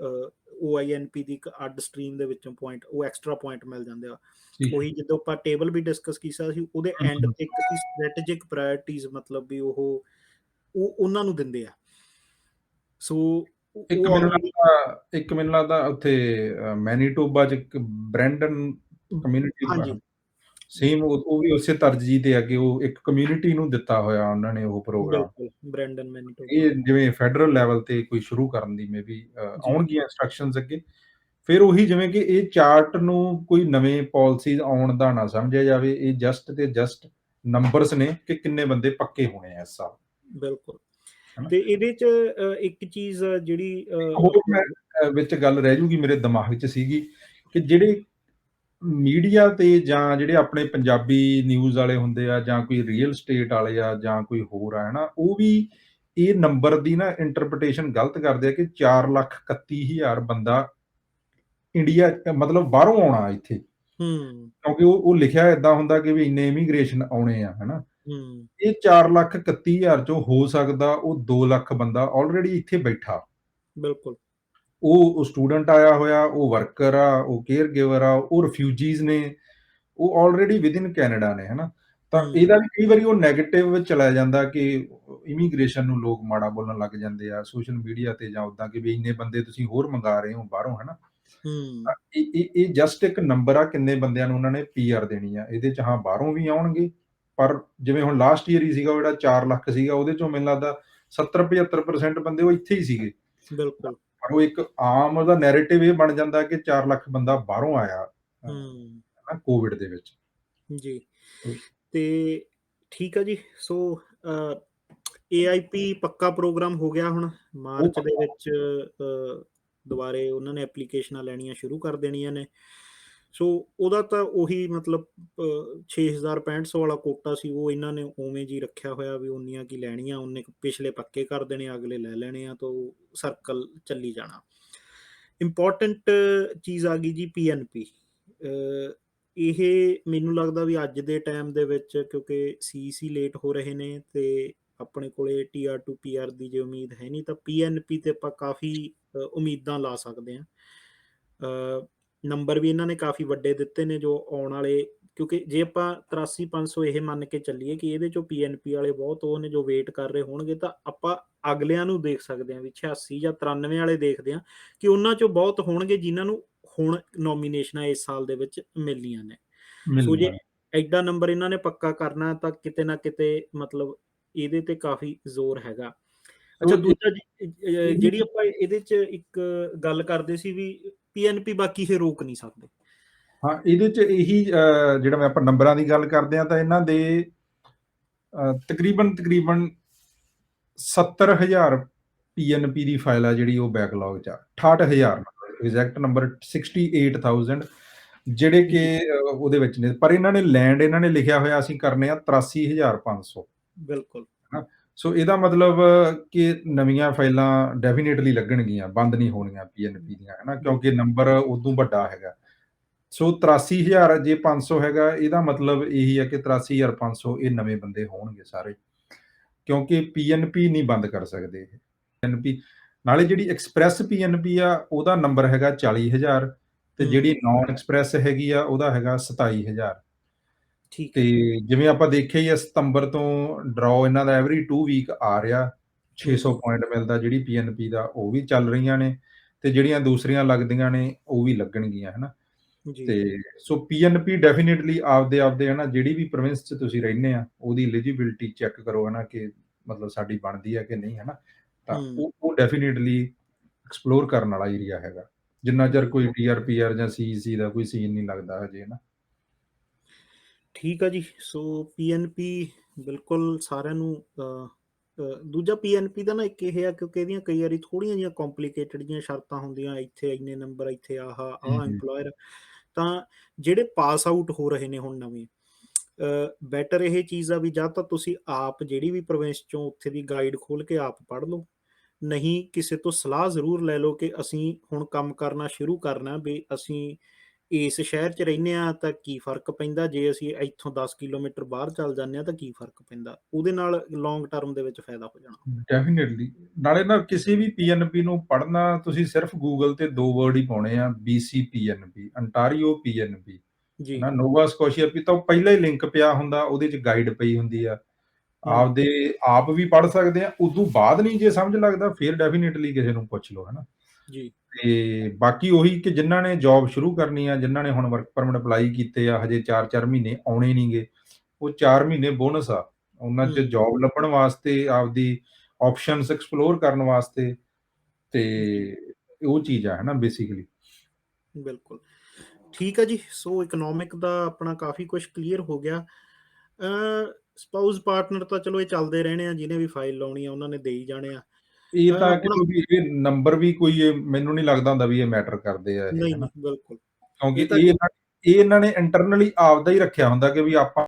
OINP ਦੀ ਇੱਕ ਅੱਡ ਸਟਰੀਮ ਦੇ ਵਿੱਚੋਂ ਪੁਆਇੰਟ, ਉਹ ਐਕਸਟਰਾ ਪੁਆਇੰਟ ਮਿਲ ਜਾਂਦੇ ਆ। ਠੀਕ ਉਹੀ ਹੈ। ਜਦੋਂ ਆਪਾਂ ਟੇਬਲ ਵੀ ਡਿਸਕਸ ਕੀਤਾ ਸੀ, ਉਹਦੇ ਹੂੰ, ਐਂਡ ਹੂੰ। ਤੇ ਇੱਕ ਸੀ ਸਟ੍ਰੈਟੇਜਿਕ ਪ੍ਰਾਇੋਰਟੀਜ਼, ਮਤਲਬ ਵੀ ਉਹ ਉਹਨਾਂ ਨੂੰ ਦਿੰਦੇ ਆ। ਸੋ ਇੱਕ ਉਹ ਆਲਰੇਡੀ ਮੈਨੂੰ ਲੱਗਦਾ ਉੱਥੇ ਮੈਨੀਟੋਬਾ 'ਚ ਇੱਕ ਬਰੈਂਡਨ ਕਮਿਊਨਿਟੀ ਹਾਂਜੀ, ਸੇਮ ਉਹ ਵੀ ਉਸੇ ਤਰਜੀਹ ਤੇ ਆ ਕਿ ਉਹ ਇੱਕ ਕਮਿਊਨਿਟੀ ਨੂੰ ਦਿੱਤਾ ਹੋਇਆ ਉਹਨਾਂ ਨੇ ਉਹ ਪ੍ਰੋਗਰਾਮ। ਬਿਲਕੁਲ ਬਰੈਂਡਨ ਮੈਨੀਟੋਬਾ। ਇਹ ਜਿਵੇਂ ਫੈਡਰਲ ਲੈਵਲ ਤੇ ਕੋਈ ਸ਼ੁਰੂ ਕਰਨ ਦੀ ਮੇਬੀ ਜੀ, ਆਉਣਗੀਆਂ ਇੰਸਟਰਕਸ਼ਨਸ ਅੱਗੇ। ਫਿਰ ਉਹੀ ਜਿਵੇਂ ਕਿ ਇਹ ਚਾਰਟ ਨੂੰ ਕੋਈ ਨਵੇਂ ਪਾਲਿਸੀਜ਼ ਆਉਣ ਦਾ ਨਾ ਸਮਝਿਆ ਜਾਵੇ, ਇਹ ਜਸਟ ਤੇ ਜਸਟ ਨੰਬਰਸ ਨੇ ਕਿ ਕਿੰਨੇ ਬੰਦੇ ਪੱਕੇ ਹੋਣੇ ਆ ਇਸ ਸਾਲ, ਬਿਲਕੁਲ। ਹਨਾ। ਤੇ ਇਹਦੇ 'ਚ ਇੱਕ ਚੀਜ਼ ਜਿਹੜੀ ਇੱਕ ਹੋਰ ਮੈਂ ਆਪਾਂ ਵਿੱਚ ਗੱਲ ਰਹਿ ਜੂਗੀ ਮੇਰੇ ਦਿਮਾਗ 'ਚ ਸੀਗੀ ਕਿ ਜਿਹੜੇ ਮੀਡੀਆ ਤੇ ਜਾਂ ਜਿਹੜੇ ਆਪਣੇ ਪੰਜਾਬੀ ਨਿਊਜ਼ ਵਾਲੇ ਹੁੰਦੇ ਆ ਜਾਂ ਕੋਈ ਰੀਅਲ ਸਟੇਟ ਵਾਲੇ ਆ ਜਾਂ ਕੋਈ ਹੋਰ ਆ, ਹਨਾ, ਉਹ ਵੀ ਇਹ ਨੰਬਰ ਦੀ ਨਾ ਇੰਟਰਪ੍ਰੀਟੇਸ਼ਨ ਗਲਤ ਕਰਦੇ ਆ ਕਿ 4,31,000 ਬੰਦਾ ਇੰਡੀਆ ਮਤਲਬ ਬਾਹਰੋਂ ਆਉਣਾ ਇੱਥੇ, ਹੂੰ, ਕਿਉਂਕਿ ਉਹ ਲਿਖਿਆ ਏਦਾਂ ਹੁੰਦਾ ਕਿ ਵੀ ਇੰਨੇ ਇਮੀਗ੍ਰੇਸ਼ਨ ਆਉਣੇ ਆ, ਹਨਾ? ਹੂੰ, ਇਹ 4,31,000 ਚੋਂ ਹੋ ਸਕਦਾ ਉਹ 2 ਲੱਖ ਬੰਦਾ ਆਲਰੇਡੀ ਇੱਥੇ ਬੈਠਾ। ਬਿਲਕੁਲ। ਉਹ ਸਟੂਡੈਂਟ ਆਇਆ ਹੋਇਆ, ਉਹ ਵਰਕਰ ਆ, ਉਹ ਕੇਅਰ ਗਿਵਰ ਆ, ਉਹ ਰਿਫਿਊਜੀਜ਼ ਨੇ, ਉਹ ਆਲਰੇਡੀ ਵਿਦਿਨ ਕੈਨੇਡਾ ਨੇ, ਹਨਾ? ਤਾਂ ਹੂੰ, ਇਹਦਾ ਵੀ ਕਈ ਵਾਰੀ ਉਹ ਨੈਗੇਟਿਵ ਵਿੱਚ ਚਲਾ ਜਾਂਦਾ ਕਿ ਇਮੀਗ੍ਰੇਸ਼ਨ ਨੂੰ ਲੋਕ ਮਾੜਾ ਬੋਲਣ ਲੱਗ ਜਾਂਦੇ ਆ ਸੋਸ਼ਲ ਮੀਡੀਆ ਤੇ ਜਾਂ ਉੱਦਾਂ ਕਿ ਵੀ ਇੰਨੇ ਬੰਦੇ ਤੁਸੀਂ ਹੋਰ ਮੰਗਾ ਰਹੇ ਹੋ ਬਾਹਰੋਂ, ਹਨਾ? ਹੂੰ, ਇਹ ਜਸਟ ਇੱਕ ਨੰਬਰ ਆ ਕਿੰਨੇ ਬੰਦਿਆਂ ਨੂੰ ਉਹਨਾਂ ਨੇ ਪੀਆਰ ਦੇਣੀ ਆ। ਇਹਦੇ 'ਚ ਹਾਂ ਬਾਹਰੋਂ ਵੀ ਆਉਣਗੇ, ਪਰ ਜਿਵੇਂ ਹੁਣ ਲਾਸਟ ਈਅਰ ਹੀ ਸੀਗਾ ਉਹ ਜਿਹੜਾ 4 ਲੱਖ ਸੀਗਾ, ਉਹਦੇ ਚੋਂ ਮੈਨੂੰ ਲੱਗਦਾ 70-75% ਬੰਦੇ ਉਹ ਇੱਥੇ ਹੀ ਸੀਗੇ। ਬਿਲਕੁਲ। ਪਰ ਉਹ ਇੱਕ ਆਮ ਉਹਦਾ ਨੈਰੇਟਿਵ ਇਹ ਬਣ ਜਾਂਦਾ ਕਿ 4 ਲੱਖ ਬੰਦਾ ਬਾਹਰੋਂ ਆਇਆ ਹੂੰ, ਹਨਾ ਕੋਵਿਡ ਦੇ ਵਿੱਚ। ਜੀ। ਤੇ ਠੀਕ ਆ ਜੀ। ਸੋ ਏਆਈਪੀ ਪੱਕਾ ਪ੍ਰੋਗਰਾਮ ਹੋ ਗਿਆ ਹੁਣ। ਉਹ ਮਾਰਚ ਦੇ ਵਿੱਚ ਦੁਬਾਰੇ ਉਹਨਾਂ ਨੇ ਐਪਲੀਕੇਸ਼ਨਾਂ ਲੈਣੀਆਂ ਸ਼ੁਰੂ ਕਰ ਦੇਣੀਆਂ ਨੇ। ਸੋ ਉਹਦਾ ਤਾਂ ਉਹੀ ਮਤਲਬ 6000-6500 ਵਾਲਾ ਕੋਟਾ ਸੀ, ਉਹ ਇਹਨਾਂ ਨੇ ਉਵੇਂ ਜੀ ਰੱਖਿਆ ਹੋਇਆ ਵੀ ਉਨੀਆਂ ਕੀ ਲੈਣੀਆਂ, ਉਨੇ ਕੁ ਪਿਛਲੇ ਪੱਕੇ ਕਰ ਦੇਣੇ, ਅਗਲੇ ਲੈ ਲੈਣੇ ਆ, ਤਾਂ ਸਰਕਲ ਚੱਲੀ ਜਾਣਾ। ਇੰਪੋਰਟੈਂਟ ਚੀਜ਼ ਆ ਗਈ ਜੀ ਪੀਐਨਪੀ। ਇਹ ਮੈਨੂੰ ਲੱਗਦਾ ਵੀ ਅੱਜ ਦੇ ਟਾਈਮ ਦੇ ਵਿੱਚ, ਕਿਉਂਕਿ ਸੀਈਸੀ ਲੇਟ ਹੋ ਰਹੇ ਨੇ ਤੇ ਆਪਣੇ ਕੋਲੇ ਟੀਆਰ ਟੂ ਪੀਆਰ ਦੀ ਜੇ ਉਮੀਦ ਹੈ ਨਹੀਂ, ਤਾਂ ਪੀਐਨਪੀ ਤੇ ਆਪਾਂ ਕਾਫੀ ਉਮੀਦਾਂ ਲਾ ਸਕਦੇ ਹਾਂ। ਨੰਬਰ ਵੀ ਇਹਨਾਂ ਨੇ ਕਾਫੀ ਵੱਡੇ ਦਿੱਤੇ ਨੇ ਜੋ ਆਉਣ ਵਾਲੇ, ਕਿਉਂਕਿ ਜੇ ਆਪਾਂ 83,500 ਇਹ ਮੰਨ ਕੇ ਚੱਲੀਏ ਕਿ ਇਹਦੇ ਚੋਂ ਪੀਐਨਪੀ ਵਾਲੇ ਬਹੁਤ ਉਹ ਨੇ ਜੋ ਵੇਟ ਕਰ ਰਹੇ ਹੋਣਗੇ, ਤਾਂ ਆਪਾਂ ਅਗਲਿਆਂ ਨੂੰ ਦੇਖ ਸਕਦੇ ਹਾਂ ਵੀ 86 ਜਾਂ 93 ਵਾਲੇ ਦੇਖਦੇ ਹਾਂ ਕਿ ਉਹਨਾਂ ਚੋਂ ਬਹੁਤ ਹੋਣਗੇ ਜਿਨ੍ਹਾਂ ਨੂੰ ਹੁਣ ਨੋਮੀਨੇਸ਼ਨਾਂ ਇਸ ਸਾਲ ਦੇ ਵਿੱਚ ਮਿਲਣੀਆਂ ਨੇ। ਸੋ ਜੇ ਮਿਲਣੀਆਂ ਨੇ। ਐਡਾ ਨੰਬਰ ਇਹਨਾਂ ਨੇ ਪੱਕਾ ਕਰਨਾ ਤਾਂ ਕਿਤੇ ਨਾ ਕਿਤੇ ਮਤਲਬ ਇਹਦੇ ਤੇ ਕਾਫੀ ਜ਼ੋਰ ਹੈਗਾ। ਅੱਛਾ, ਸੋ ਦੂਜਾ ਇਹੀ ਜਿਹੜੀ ਆਪਾਂ ਇਹਦੇ 'ਚ ਇੱਕ ਗੱਲ ਕਰਦੇ ਸੀ ਵੀ ਪੀਐਨਪੀ ਬਾਕੀ ਇਹ ਰੋਕ ਨਹੀਂ ਸਕਦੇ। ਹਾਂ, ਇਹਦੇ 'ਚ ਇਹੀ ਜਿਹੜਾ ਮੈਂ ਆਪਾਂ ਨੰਬਰਾਂ ਦੀ ਗੱਲ ਕਰਦੇ ਹਾਂ ਤਾਂ ਇਹਨਾਂ ਦੇ ਤਕਰੀਬਨ 70,000 ਪੀਐਨਪੀ ਦੀ ਫਾਈਲ ਆ ਜਿਹੜੀ ਉਹ ਬੈਕਲੌਗ 'ਚ ਆ। 68,000 ਐਗਜ਼ੈਕਟ ਨੰਬਰ 68,000 ਜਿਹੜੇ ਕਿ ਜੀ, ਉਹਦੇ ਵਿੱਚ ਨੇ। ਪਰ ਇਹਨਾਂ ਨੇ ਲੈਂਡ ਇਹਨਾਂ ਨੇ ਲਿਖਿਆ ਹੋਇਆ ਅਸੀਂ ਕਰਨੇ ਆ 83,500 ਬਿਲਕੁਲ। ਹਨਾ। ਸੋ ਇਹਦਾ ਮਤਲਬ ਕਿ ਨਵੀਆਂ ਫਾਈਲਾਂ ਡੈਫੀਨੇਟਲੀ ਲੱਗਣਗੀਆਂ, ਬੰਦ ਨਹੀਂ ਹੋਣੀਆਂ ਪੀਐਨਪੀ ਦੀਆਂ, ਹਨਾ? ਕਿਉਂਕਿ ਬਿਲਕੁਲ। ਨੰਬਰ ਉਦੋਂ ਵੱਡਾ ਹੈਗਾ। ਸੋ 83,000 ਜੇ 500 ਹੈਗਾ, ਇਹਦਾ ਮਤਲਬ ਇਹੀ ਹੈ ਕਿ 83,500 ਇਹ ਨਵੇਂ ਬੰਦੇ ਹੋਣਗੇ ਸਾਰੇ, ਕਿਉਂਕਿ ਪੀਐਨਪੀ ਨਹੀਂ ਬੰਦ ਕਰ ਸਕਦੇ ਇਹ। ਪੀਐਨਪੀ ਨਾਲੇ ਜਿਹੜੀ ਐਕਸਪ੍ਰੈਸ ਪੀਐਨਪੀ ਆ ਉਹਦਾ ਨੰਬਰ ਹੈਗਾ 40,000 ਤੇ ਜਿਹੜੀ ਹੂੰ, ਨਾਨ ਐਕਸਪ੍ਰੈਸ ਹੈਗੀ ਆ ਉਹਦਾ ਹੈਗਾ 27,000। ਠੀਕ ਤੇ ਹੈ। ਜਿਵੇਂ ਆਪਾਂ ਦੇਖਿਆ ਹੀ ਆ ਸਤੰਬਰ ਤੋਂ ਡਰਾਅ ਇਹਨਾਂ ਦਾ ਐਵਰੀ 2 ਵੀਕ ਆ ਰਿਹਾ, 600 ਹੂੰ, ਪੁਆਇੰਟ ਮਿਲਦਾ। ਜਿਹੜੀ ਪੀਐਨਪੀ ਦਾ ਉਹ ਵੀ ਚੱਲ ਰਹੀਆਂ ਨੇ ਤੇ ਜਿਹੜੀਆਂ ਦੂਸਰੀਆਂ ਲੱਗਦੀਆਂ ਨੇ ਉਹ ਵੀ ਲੱਗਣਗੀਆਂ, ਹਨਾ? ਜੀ, ਤੇ ਸੋ ਪੀਐਨਪੀ ਡੈਫੀਨੇਟਲੀ ਆਪਦੇ ਹਨਾ ਜਿਹੜੀ ਵੀ ਪ੍ਰੋਵਿੰਸ 'ਚ ਤੁਸੀਂ ਰਹਿੰਦੇ ਆ ਉਹਦੀ ਐਲੀਜੀਬਿਲਿਟੀ ਚੈੱਕ ਕਰੋ, ਹਨਾ, ਕਿ ਮਤਲਬ ਸਾਡੀ ਬਣਦੀ ਹੈ ਕਿ ਨਹੀਂ, ਹਨਾ? ਤਾਂ ਹੂੰ, ਉਹ ਡੈਫੀਨੇਟਲੀ ਐਕਸਪਲੋਰ ਕਰਨ ਵਾਲਾ ਏਰੀਆ ਹੈਗਾ, ਜਿੰਨਾ ਚਿਰ ਜੀ। ਕੋਈ ਟੀਆਰਪੀਆਰ ਜਾਂ ਸੀਈਸੀ ਦਾ ਕੋਈ ਸੀਨ ਨਹੀਂ ਲੱਗਦਾ ਹਜੇ, ਹਨਾ? ਠੀਕ ਆ ਜੀ। ਸੋ ਪੀਐਨਪੀ ਬਿਲਕੁਲ ਸਾਰਿਆਂ ਨੂੰ ਦੂਜਾ ਪੀਐਨਪੀ ਦਾ ਨਾ ਇੱਕ ਇਹ ਆ, ਕਿਉਂਕਿ ਇਹਦੀਆਂ ਕਈ ਵਾਰੀ ਥੋੜ੍ਹੀਆਂ ਜਿਹੀਆਂ ਕੰਪਲੀਕੇਟਡ ਜਿਹੀਆਂ ਸ਼ਰਤਾਂ ਹੁੰਦੀਆਂ, ਇੱਥੇ ਇੰਨੇ ਨੰਬਰ, ਇੱਥੇ ਆਹ ਹੂੰ, ਇੰਪਲੋਇਰ, ਤਾਂ ਜਿਹੜੇ ਪਾਸ ਆਊਟ ਹੋ ਰਹੇ ਨੇ ਹੁਣ ਨਵੇਂ, ਬੈਟਰ ਇਹ ਚੀਜ਼ ਆ ਵੀ ਜਾਂ ਤਾਂ ਤੁਸੀਂ ਆਪ ਜਿਹੜੀ ਵੀ ਪ੍ਰੋਵਿੰਸ ਚੋਂ ਉੱਥੇ ਦੀ ਗਾਈਡ ਖੋਲ ਕੇ ਆਪ ਪੜ੍ਹ ਲਓ, ਨਹੀਂ ਕਿਸੇ ਤੋਂ ਸਲਾਹ ਜ਼ਰੂਰ ਲੈ ਲਓ ਕਿ ਅਸੀਂ ਹੁਣ ਕੰਮ ਕਰਨਾ ਸ਼ੁਰੂ ਕਰਨਾ, ਵੀ ਅਸੀਂ ਇਸ ਸ਼ਹਿਰ 'ਚ ਰਹਿੰਦੇ ਹਾਂ ਤਾਂ ਕੀ ਫਰਕ ਪੈਂਦਾ, ਜੇ ਅਸੀਂ ਇੱਥੋਂ 10 ਕਿਲੋਮੀਟਰ ਬਾਹਰ ਚੱਲ ਜਾਂਦੇ ਹਾਂ ਤਾਂ ਕੀ ਫਰਕ ਪੈਂਦਾ, ਉਹਦੇ ਨਾਲ ਲੌਂਗ ਟਰਮ ਦੇ ਵਿੱਚ ਫਾਇਦਾ ਹੋ ਜਾਣਾ। ਡੈਫੀਨੇਟਲੀ। ਨਾਲੇ ਨਾ ਕਿਸੇ ਵੀ ਪੀਐਨਪੀ ਨੂੰ ਪੜ੍ਹਨਾ ਤੁਸੀਂ ਸਿਰਫ ਗੂਗਲ ਤੇ 2 ਵਰਡ ਹੀ ਪਾਉਣੇ ਆ, BC ਪੀਐਨਪੀ, ਅੰਟਾਰੀਓ ਪੀਐਨਪੀ, ਜੀ। ਹਨਾ? ਨੋਵਾ ਸਕੋਸ਼ੀਆ ਪੀ ਤਾਂ ਉਹ ਪਹਿਲਾਂ ਹੀ ਲਿੰਕ ਪਿਆ ਹੁੰਦਾ, ਉਹਦੇ 'ਚ ਗਾਈਡ ਪਈ ਹੁੰਦੀ ਆ। ਹੂੰ, ਆਪ ਵੀ ਪੜ੍ਹ ਸਕਦੇ ਆ, ਉਦੋਂ ਬਾਅਦ ਨਹੀਂ ਜੇ ਸਮਝ ਲੱਗਦਾ ਫਿਰ ਡੈਫੀਨੇਟਲੀ ਕਿਸੇ ਨੂੰ ਪੁੱਛ ਲਓ, ਹਨਾ? ਜੀ। ਤੇ ਬਾਕੀ ਉਹੀ ਕਿ ਜਿਨ੍ਹਾਂ ਨੇ ਜੌਬ ਸ਼ੁਰੂ ਕਰਨੀ ਆ, ਜਿਨ੍ਹਾਂ ਨੇ ਹੁਣ ਵਰਕ ਪਰਮਿਟ ਅਪਲਾਈ ਕੀਤੇ ਆ, ਹਜੇ 4-4 ਮਹੀਨੇ ਆਉਣੇ ਨਹੀਂਗੇ, ਉਹ 4 ਮਹੀਨੇ ਬੋਨਸ ਆ। ਉਹਨਾਂ 'ਚ ਹੂੰ, ਜੌਬ ਲੱਭਣ ਵਾਸਤੇ, ਆਪਦੀ ਆਪਸ਼ਨਸ ਐਕਸਪਲੋਰ ਕਰਨ ਵਾਸਤੇ, ਤੇ ਜੀ, ਉਹ ਚੀਜ਼ ਆ, ਹਨਾ, ਬੇਸਿਕਲੀ। ਬਿਲਕੁਲ। ਠੀਕ ਆ ਜੀ। ਸੋ ਇਕਨੋਮਿਕ ਦਾ ਆਪਣਾ ਕਾਫੀ ਕੁਝ ਕਲੀਅਰ ਹੋ ਗਿਆ। ਸਪਾਊਸ ਪਾਰਟਨਰ ਤਾਂ ਚਲੋ ਇਹ ਚੱਲਦੇ ਰਹਿਣੇ ਆ, ਜਿਹਨੇ ਵੀ ਫਾਈਲ ਲਾਉਣੀ ਆ ਉਹਨਾਂ ਨੇ ਦੇ ਹੀ ਜਾਣੇ ਆ। ਇਹ ਤਾਂ ਹੁਣ ਕਿਤੋਂ ਵੀ ਇਹ ਨੰਬਰ ਵੀ ਕੋਈ ਮੈਨੂੰ ਨਹੀਂ ਲੱਗਦਾ ਹੁੰਦਾ ਵੀ ਇਹ ਮੈਟਰ ਕਰਦੇ ਆ ਇਹ, ਨਹੀਂ, ਹਨਾ? ਨਹੀਂ, ਬਿਲਕੁਲ। ਕਿਉਂਕਿ ਇਹ ਤਾਂ ਇਹ ਇਹਨਾਂ ਨੇ ਇੰਟਰਨਲੀ ਆਪਦਾ ਹੀ ਰੱਖਿਆ ਹੁੰਦਾ ਕਿ ਵੀ ਆਪਾਂ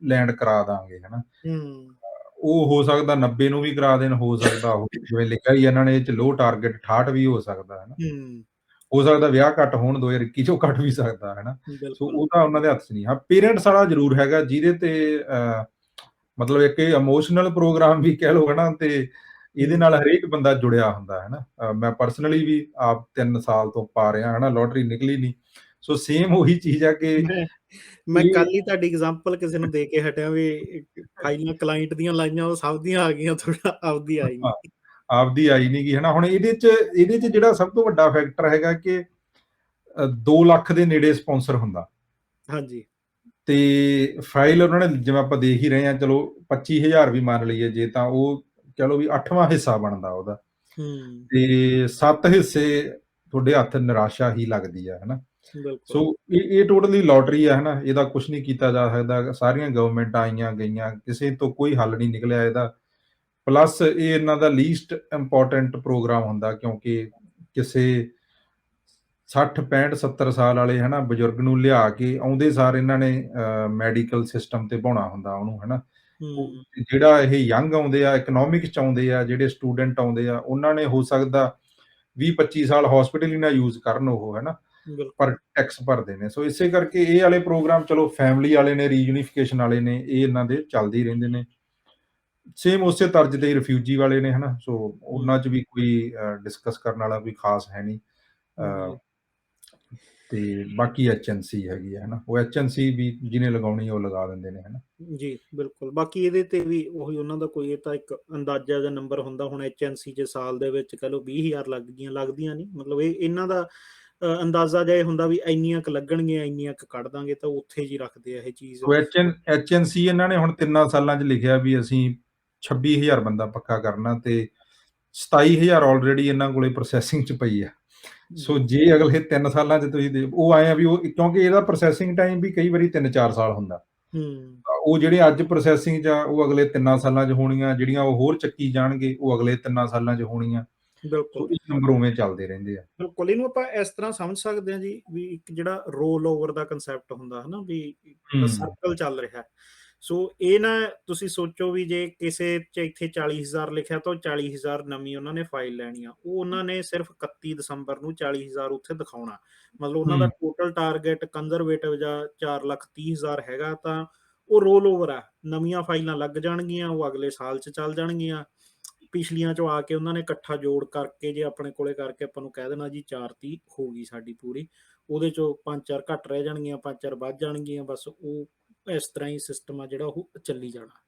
ਲੈਂਡ ਕਰਾ ਦਾਂਗੇ, ਹਨਾ? ਹੂੰ, ਉਹ ਹੋ ਸਕਦਾ 90 ਨੂੰ ਵੀ ਕਰਾ ਦੇਣ, ਹੋ ਸਕਦਾ ਉਹ ਜਿਵੇਂ ਲਿਖਿਆ ਹੀ ਇਹਨਾਂ ਨੇ ਇਹ 'ਚ ਲੋ ਟਾਰਗੇਟ 68 ਵੀ ਹੋ ਸਕਦਾ, ਹਨਾ? ਹੂੰ, ਹੋ ਸਕਦਾ ਵਿਆਹ ਘੱਟ ਹੋਣ 2021 ਚੋਂ ਘੱਟ ਵੀ ਸਕਦਾ, ਹੈ ਨਾ? ਸੋ ਬਿਲਕੁਲ। ਉਹ ਤਾਂ ਉਹਨਾਂ ਦੇ ਹੱਥ 'ਚ ਨਹੀਂ। ਹਾਂ, ਪੇਰੈਂਟਸ ਵਾਲਾ ਜ਼ਰੂਰ ਹੈਗਾ ਜਿਹਦੇ ਤੇ ਮਤਲਬ ਇੱਕ ਇਹ ਇਮੋਸ਼ਨਲ ਪ੍ਰੋਗਰਾਮ ਵੀ ਕਹਿ ਲਓ, ਹੈ ਨਾ? ਤੇ ਇਹਦੇ ਹੂੰ। ਨਾਲ ਹਰੇਕ ਬੰਦਾ ਜੁੜਿਆ ਹੁੰਦਾ, ਹੈ ਨਾ? ਮੈਂ ਪਰਸਨਲੀ ਵੀ ਆਪ 3 ਸਾਲ ਤੋਂ ਪਾ ਰਿਹਾ, ਹੈ ਨਾ? ਲੋਟਰੀ ਨਿਕਲੀ ਨਹੀਂ। ਸੋ ਸੇਮ ਉਹੀ ਚੀਜ਼ ਹੈ ਕਿ ਮੈਂ ਇਹ ਕੱਲ ਹੀ ਤੁਹਾਡੀ ਐਗਜ਼ਾਮਪਲ ਕਿਸੇ ਨੂੰ ਦੇ ਕੇ ਹਟਿਆ ਵੀ ਫਾਈਲਾਂ ਕਲਾਇੰਟ ਦੀਆਂ ਲਾਈਆਂ, ਉਹ ਸਭ ਦੀਆਂ ਆ ਗਈਆਂ, ਤੁਹਾਡਾ ਆਪਦੀ ਆਈ ਹਾਂ, ਨਹੀਂ। ਆਪਦੀ ਆਈ ਨੀ ਗੀ, ਹੈ ਨਾ? ਹੁਣ ਇਹਦੇ 'ਚ ਜਿਹੜਾ ਸਭ ਤੋਂ ਵੱਡਾ ਫੈਕਟਰ ਹੈਗਾ ਕਿ 2 ਲੱਖ ਦੇ ਨੇੜੇ ਸਪਾਂਸਰ ਹੁੰਦਾ। ਹਾਂਜੀ। ਤੇ ਫਾਈਲ ਉਹਨਾਂ ਨੇ, ਜਿਵੇਂ ਆਪਾਂ ਦੇਖ ਹੀ ਰਹੇ ਹਾਂ, ਚਲੋ 25,000 ਵੀ ਮੰਨ ਲਈਏ ਜੇ, ਤਾਂ ਉਹ ਕਹਿ ਲਓ ਵੀ 8ਵਾਂ ਹਿੱਸਾ ਬਣਦਾ ਉਹਦਾ। ਹੂੰ। ਤੇ 7 ਹਿੱਸੇ ਤੁਹਾਡੇ ਹੱਥ ਨਿਰਾਸ਼ਾ ਹੀ ਲੱਗਦੀ ਹੈ ਨਾ? ਬਿਲਕੁਲ। ਸੋ ਇਹ ਟੋਟਲੀ ਲੋਟਰੀ ਹੈ ਨਾ? ਇਹਦਾ ਕੁਛ ਨਹੀਂ ਕੀਤਾ ਜਾ ਸਕਦਾ। ਸਾਰੀਆਂ ਗਵਰਨਮੈਂਟਾਂ ਆਈਆਂ ਗਈਆਂ, ਕਿਸੇ ਤੋਂ ਕੋਈ ਹੱਲ ਨਹੀਂ ਨਿਕਲਿਆ ਇਹਦਾ। ਪਲੱਸ ਇਹ ਇਹਨਾਂ ਦਾ ਲੀਸਟ ਇੰਪੋਰਟੈਂਟ ਪ੍ਰੋਗਰਾਮ ਹੁੰਦਾ, ਕਿਉਂਕਿ ਕਿਸੇ 60, 65, 70 ਸਾਲ ਵਾਲੇ, ਹੈ ਨਾ, ਬਜ਼ੁਰਗ ਨੂੰ ਲਿਆ ਕੇ ਆਉਂਦੇ ਸਾਰ ਇਹਨਾਂ ਨੇ ਮੈਡੀਕਲ ਸਿਸਟਮ ਤੇ ਪਾਉਣਾ ਹੁੰਦਾ ਉਹਨੂੰ, ਹੈ ਨਾ? ਉਹ ਹੂੰ। ਜਿਹੜਾ ਇਹ ਯੰਗ ਆਉਂਦੇ ਆ, ਇਕਨੋਮਿਕਸ 'ਚ ਆਉਂਦੇ ਆ, ਜਿਹੜੇ ਸਟੂਡੈਂਟ ਆਉਂਦੇ ਆ, ਉਹਨਾਂ ਨੇ ਹੋ ਸਕਦਾ 20-25 ਸਾਲ ਹੌਸਪੀਟਲ ਹੀ ਨਾ ਯੂਜ਼ ਕਰਨ ਉਹ, ਹੈ ਨਾ? ਪਰ ਬਿਲਕੁਲ। ਟੈਕਸ ਭਰਦੇ ਨੇ। ਸੋ ਇਸੇ ਕਰਕੇ ਇਹ ਵਾਲੇ ਪ੍ਰੋਗਰਾਮ, ਚਲੋ ਫੈਮਿਲੀ ਵਾਲੇ ਨੇ, ਰੀਯੂਨੀਫਿਕੇਸ਼ਨ ਵਾਲੇ ਨੇ, ਇਹ ਇਹਨਾਂ ਦੇ ਚੱਲਦੇ ਹੀ ਰਹਿੰਦੇ ਨੇ। ਸੇਮ ਉਸੇ ਤਰਜ਼ ਤੇ ਰਿਫਿਊਜੀ ਵਾਲੇ ਨੇ, ਹੈ ਨਾ? ਸੋ ਉਹਨਾਂ 'ਚ ਹੂੰ। ਵੀ ਕੋਈ ਡਿਸਕਸ ਕਰਨ ਵਾਲਾ ਕੋਈ ਖਾਸ ਹੈ ਨਹੀਂ। ਅ ਜੀ। ਤੇ ਬਾਕੀ ਐਚਐਨਸੀ ਹੈਗੀ ਹੈ ਨਾ? ਉਹ ਐਚਐਨਸੀ ਵੀ ਜਿਹਨੇ ਲਗਾਉਣੀ ਉਹ ਲਗਾ ਦਿੰਦੇ ਨੇ, ਹੈ ਨਾ? ਜੀ, ਬਿਲਕੁਲ। ਬਾਕੀ ਇਹਦੇ ਤੇ ਵੀ ਉਹੀ ਉਹਨਾਂ ਦਾ ਕੋਈ, ਇਹ ਤਾਂ ਇੱਕ ਅੰਦਾਜ਼ਾ ਜਿਹਾ ਨੰਬਰ ਹੁੰਦਾ। ਹੁਣ ਐਚਐਨਸੀ 'ਚ ਸਾਲ ਦੇ ਵਿੱਚ ਕਹਿ ਲਓ 20,000 ਲੱਗ ਗਈਆਂ, ਲੱਗਦੀਆਂ ਨਹੀਂ। ਮਤਲਬ ਇਹ ਇਹਨਾਂ ਦਾ ਅੰਦਾਜ਼ਾ ਜਿਹਾ ਇਹ ਹੁੰਦਾ ਵੀ ਇੰਨੀਆਂ ਕੁ ਲੱਗਣਗੀਆਂ, ਇੰਨੀਆਂ ਕੁ ਕੱਢ ਦਾਂਗੇ, ਤਾਂ ਉੱਥੇ ਜੀ ਰੱਖਦੇ ਆ ਇਹ ਚੀਜ਼। ਸੋ ਐਚਐਨਸੀ ਇਹਨਾਂ ਨੇ ਹੁਣ 3 ਸਾਲਾਂ 'ਚ ਲਿਖਿਆ ਵੀ ਅਸੀਂ 26,000 ਬੰਦਾ ਪੱਕਾ ਕਰਨਾ, ਤੇ 27,000 ਆਲਰੇਡੀ ਇਹਨਾਂ ਕੋਲੇ ਪ੍ਰੋਸੈਸਿੰਗ 'ਚ ਪਈ ਆ। ਸੋ ਜੀ। ਜੇ ਅਗਲੇ 3 ਸਾਲਾਂ 'ਚ ਤੁਸੀਂ ਉਹ ਆਏ ਆ ਵੀ ਉਹ, ਕਿਉਂਕਿ ਇਹਦਾ ਪ੍ਰੋਸੈਸਿੰਗ ਟਾਈਮ ਵੀ ਕਈ ਵਾਰੀ 3-4 ਸਾਲ ਹੁੰਦਾ। ਹੂੰ। ਤਾਂ ਉਹ ਜਿਹੜੇ ਅੱਜ ਪ੍ਰੋਸੈਸਿੰਗ 'ਚ ਆ, ਉਹ ਅਗਲੇ 3 ਸਾਲਾਂ 'ਚ ਹੋਣੀਆਂ, ਜਿਹੜੀਆਂ ਉਹ ਹੋਰ ਚੱਕੀ ਜਾਣਗੇ, ਉਹ ਅਗਲੇ 3 ਸਾਲਾਂ 'ਚ ਹੋਣੀਆਂ। ਬਿਲਕੁਲ। ਸੋ ਇਹ ਨੰਬਰ ਉਵੇਂ ਚੱਲਦੇ ਰਹਿੰਦੇ ਆ। ਬਿਲਕੁਲ, ਇਹਨੂੰ ਆਪਾਂ ਇਸ ਤਰ੍ਹਾਂ ਸਮਝ ਸਕਦੇ ਹਾਂ ਜੀ, ਵੀ ਇੱਕ ਜਿਹੜਾ ਰੋਲ ਓਵਰ ਦਾ ਕਨਸੈਪਟ ਹੁੰਦਾ ਹੈ ਨਾ, ਵੀ ਇੱਕ ਹੂੰ, ਸਰਕਲ ਚੱਲ ਰਿਹਾ। ਸੋ ਇਹ ਨਾ ਤੁਸੀਂ ਸੋਚੋ ਵੀ ਜੇ ਕਿਸੇ 'ਚ ਇੱਥੇ 40,000 ਲਿਖਿਆ, ਤਾਂ ਉਹ 40,000 ਨਵੀਂ ਉਹਨਾਂ ਨੇ ਫਾਈਲ ਲੈਣੀ ਆ। ਉਹ ਉਹਨਾਂ ਨੇ ਸਿਰਫ 31 ਦਸੰਬਰ ਨੂੰ 40,000 ਉੱਥੇ ਦਿਖਾਉਣਾ। ਮਤਲਬ ਉਹਨਾਂ ਦਾ ਹੂੰ। ਟੋਟਲ ਟਾਰਗੇਟ ਕੰਜ਼ਰਵੇਟਿਵ ਜਾਂ 4,30,000 ਹੈਗਾ, ਤਾਂ ਉਹ ਰੋਲ ਓਵਰ ਆ। ਨਵੀਆਂ ਫਾਈਲਾਂ ਲੱਗ ਜਾਣਗੀਆਂ, ਉਹ ਅਗਲੇ ਸਾਲ 'ਚ ਚੱਲ ਜਾਣਗੀਆਂ। ਪਿਛਲੀਆਂ 'ਚੋਂ ਆ ਕੇ ਉਹਨਾਂ ਨੇ ਇਕੱਠਾ ਜੋੜ ਕਰਕੇ, ਜੇ ਆਪਣੇ ਕੋਲੇ ਕਰਕੇ ਆਪਾਂ ਨੂੰ ਕਹਿ ਦੇਣਾ ਜੀ 430 ਹੋ ਗਈ ਸਾਡੀ ਪੂਰੀ, ਉਹਦੇ 'ਚੋਂ 5-4 ਘੱਟ ਰਹਿ ਜਾਣਗੀਆਂ, 5-4 ਵੱਧ ਜਾਣਗੀਆਂ। ਬਸ ਉਹ ਇਸ ਤਰ੍ਹਾਂ ਹੀ ਸਿਸਟਮ ਆ ਜਿਹੜਾ ਉਹ ਚੱਲੀ ਜਾਣਾ।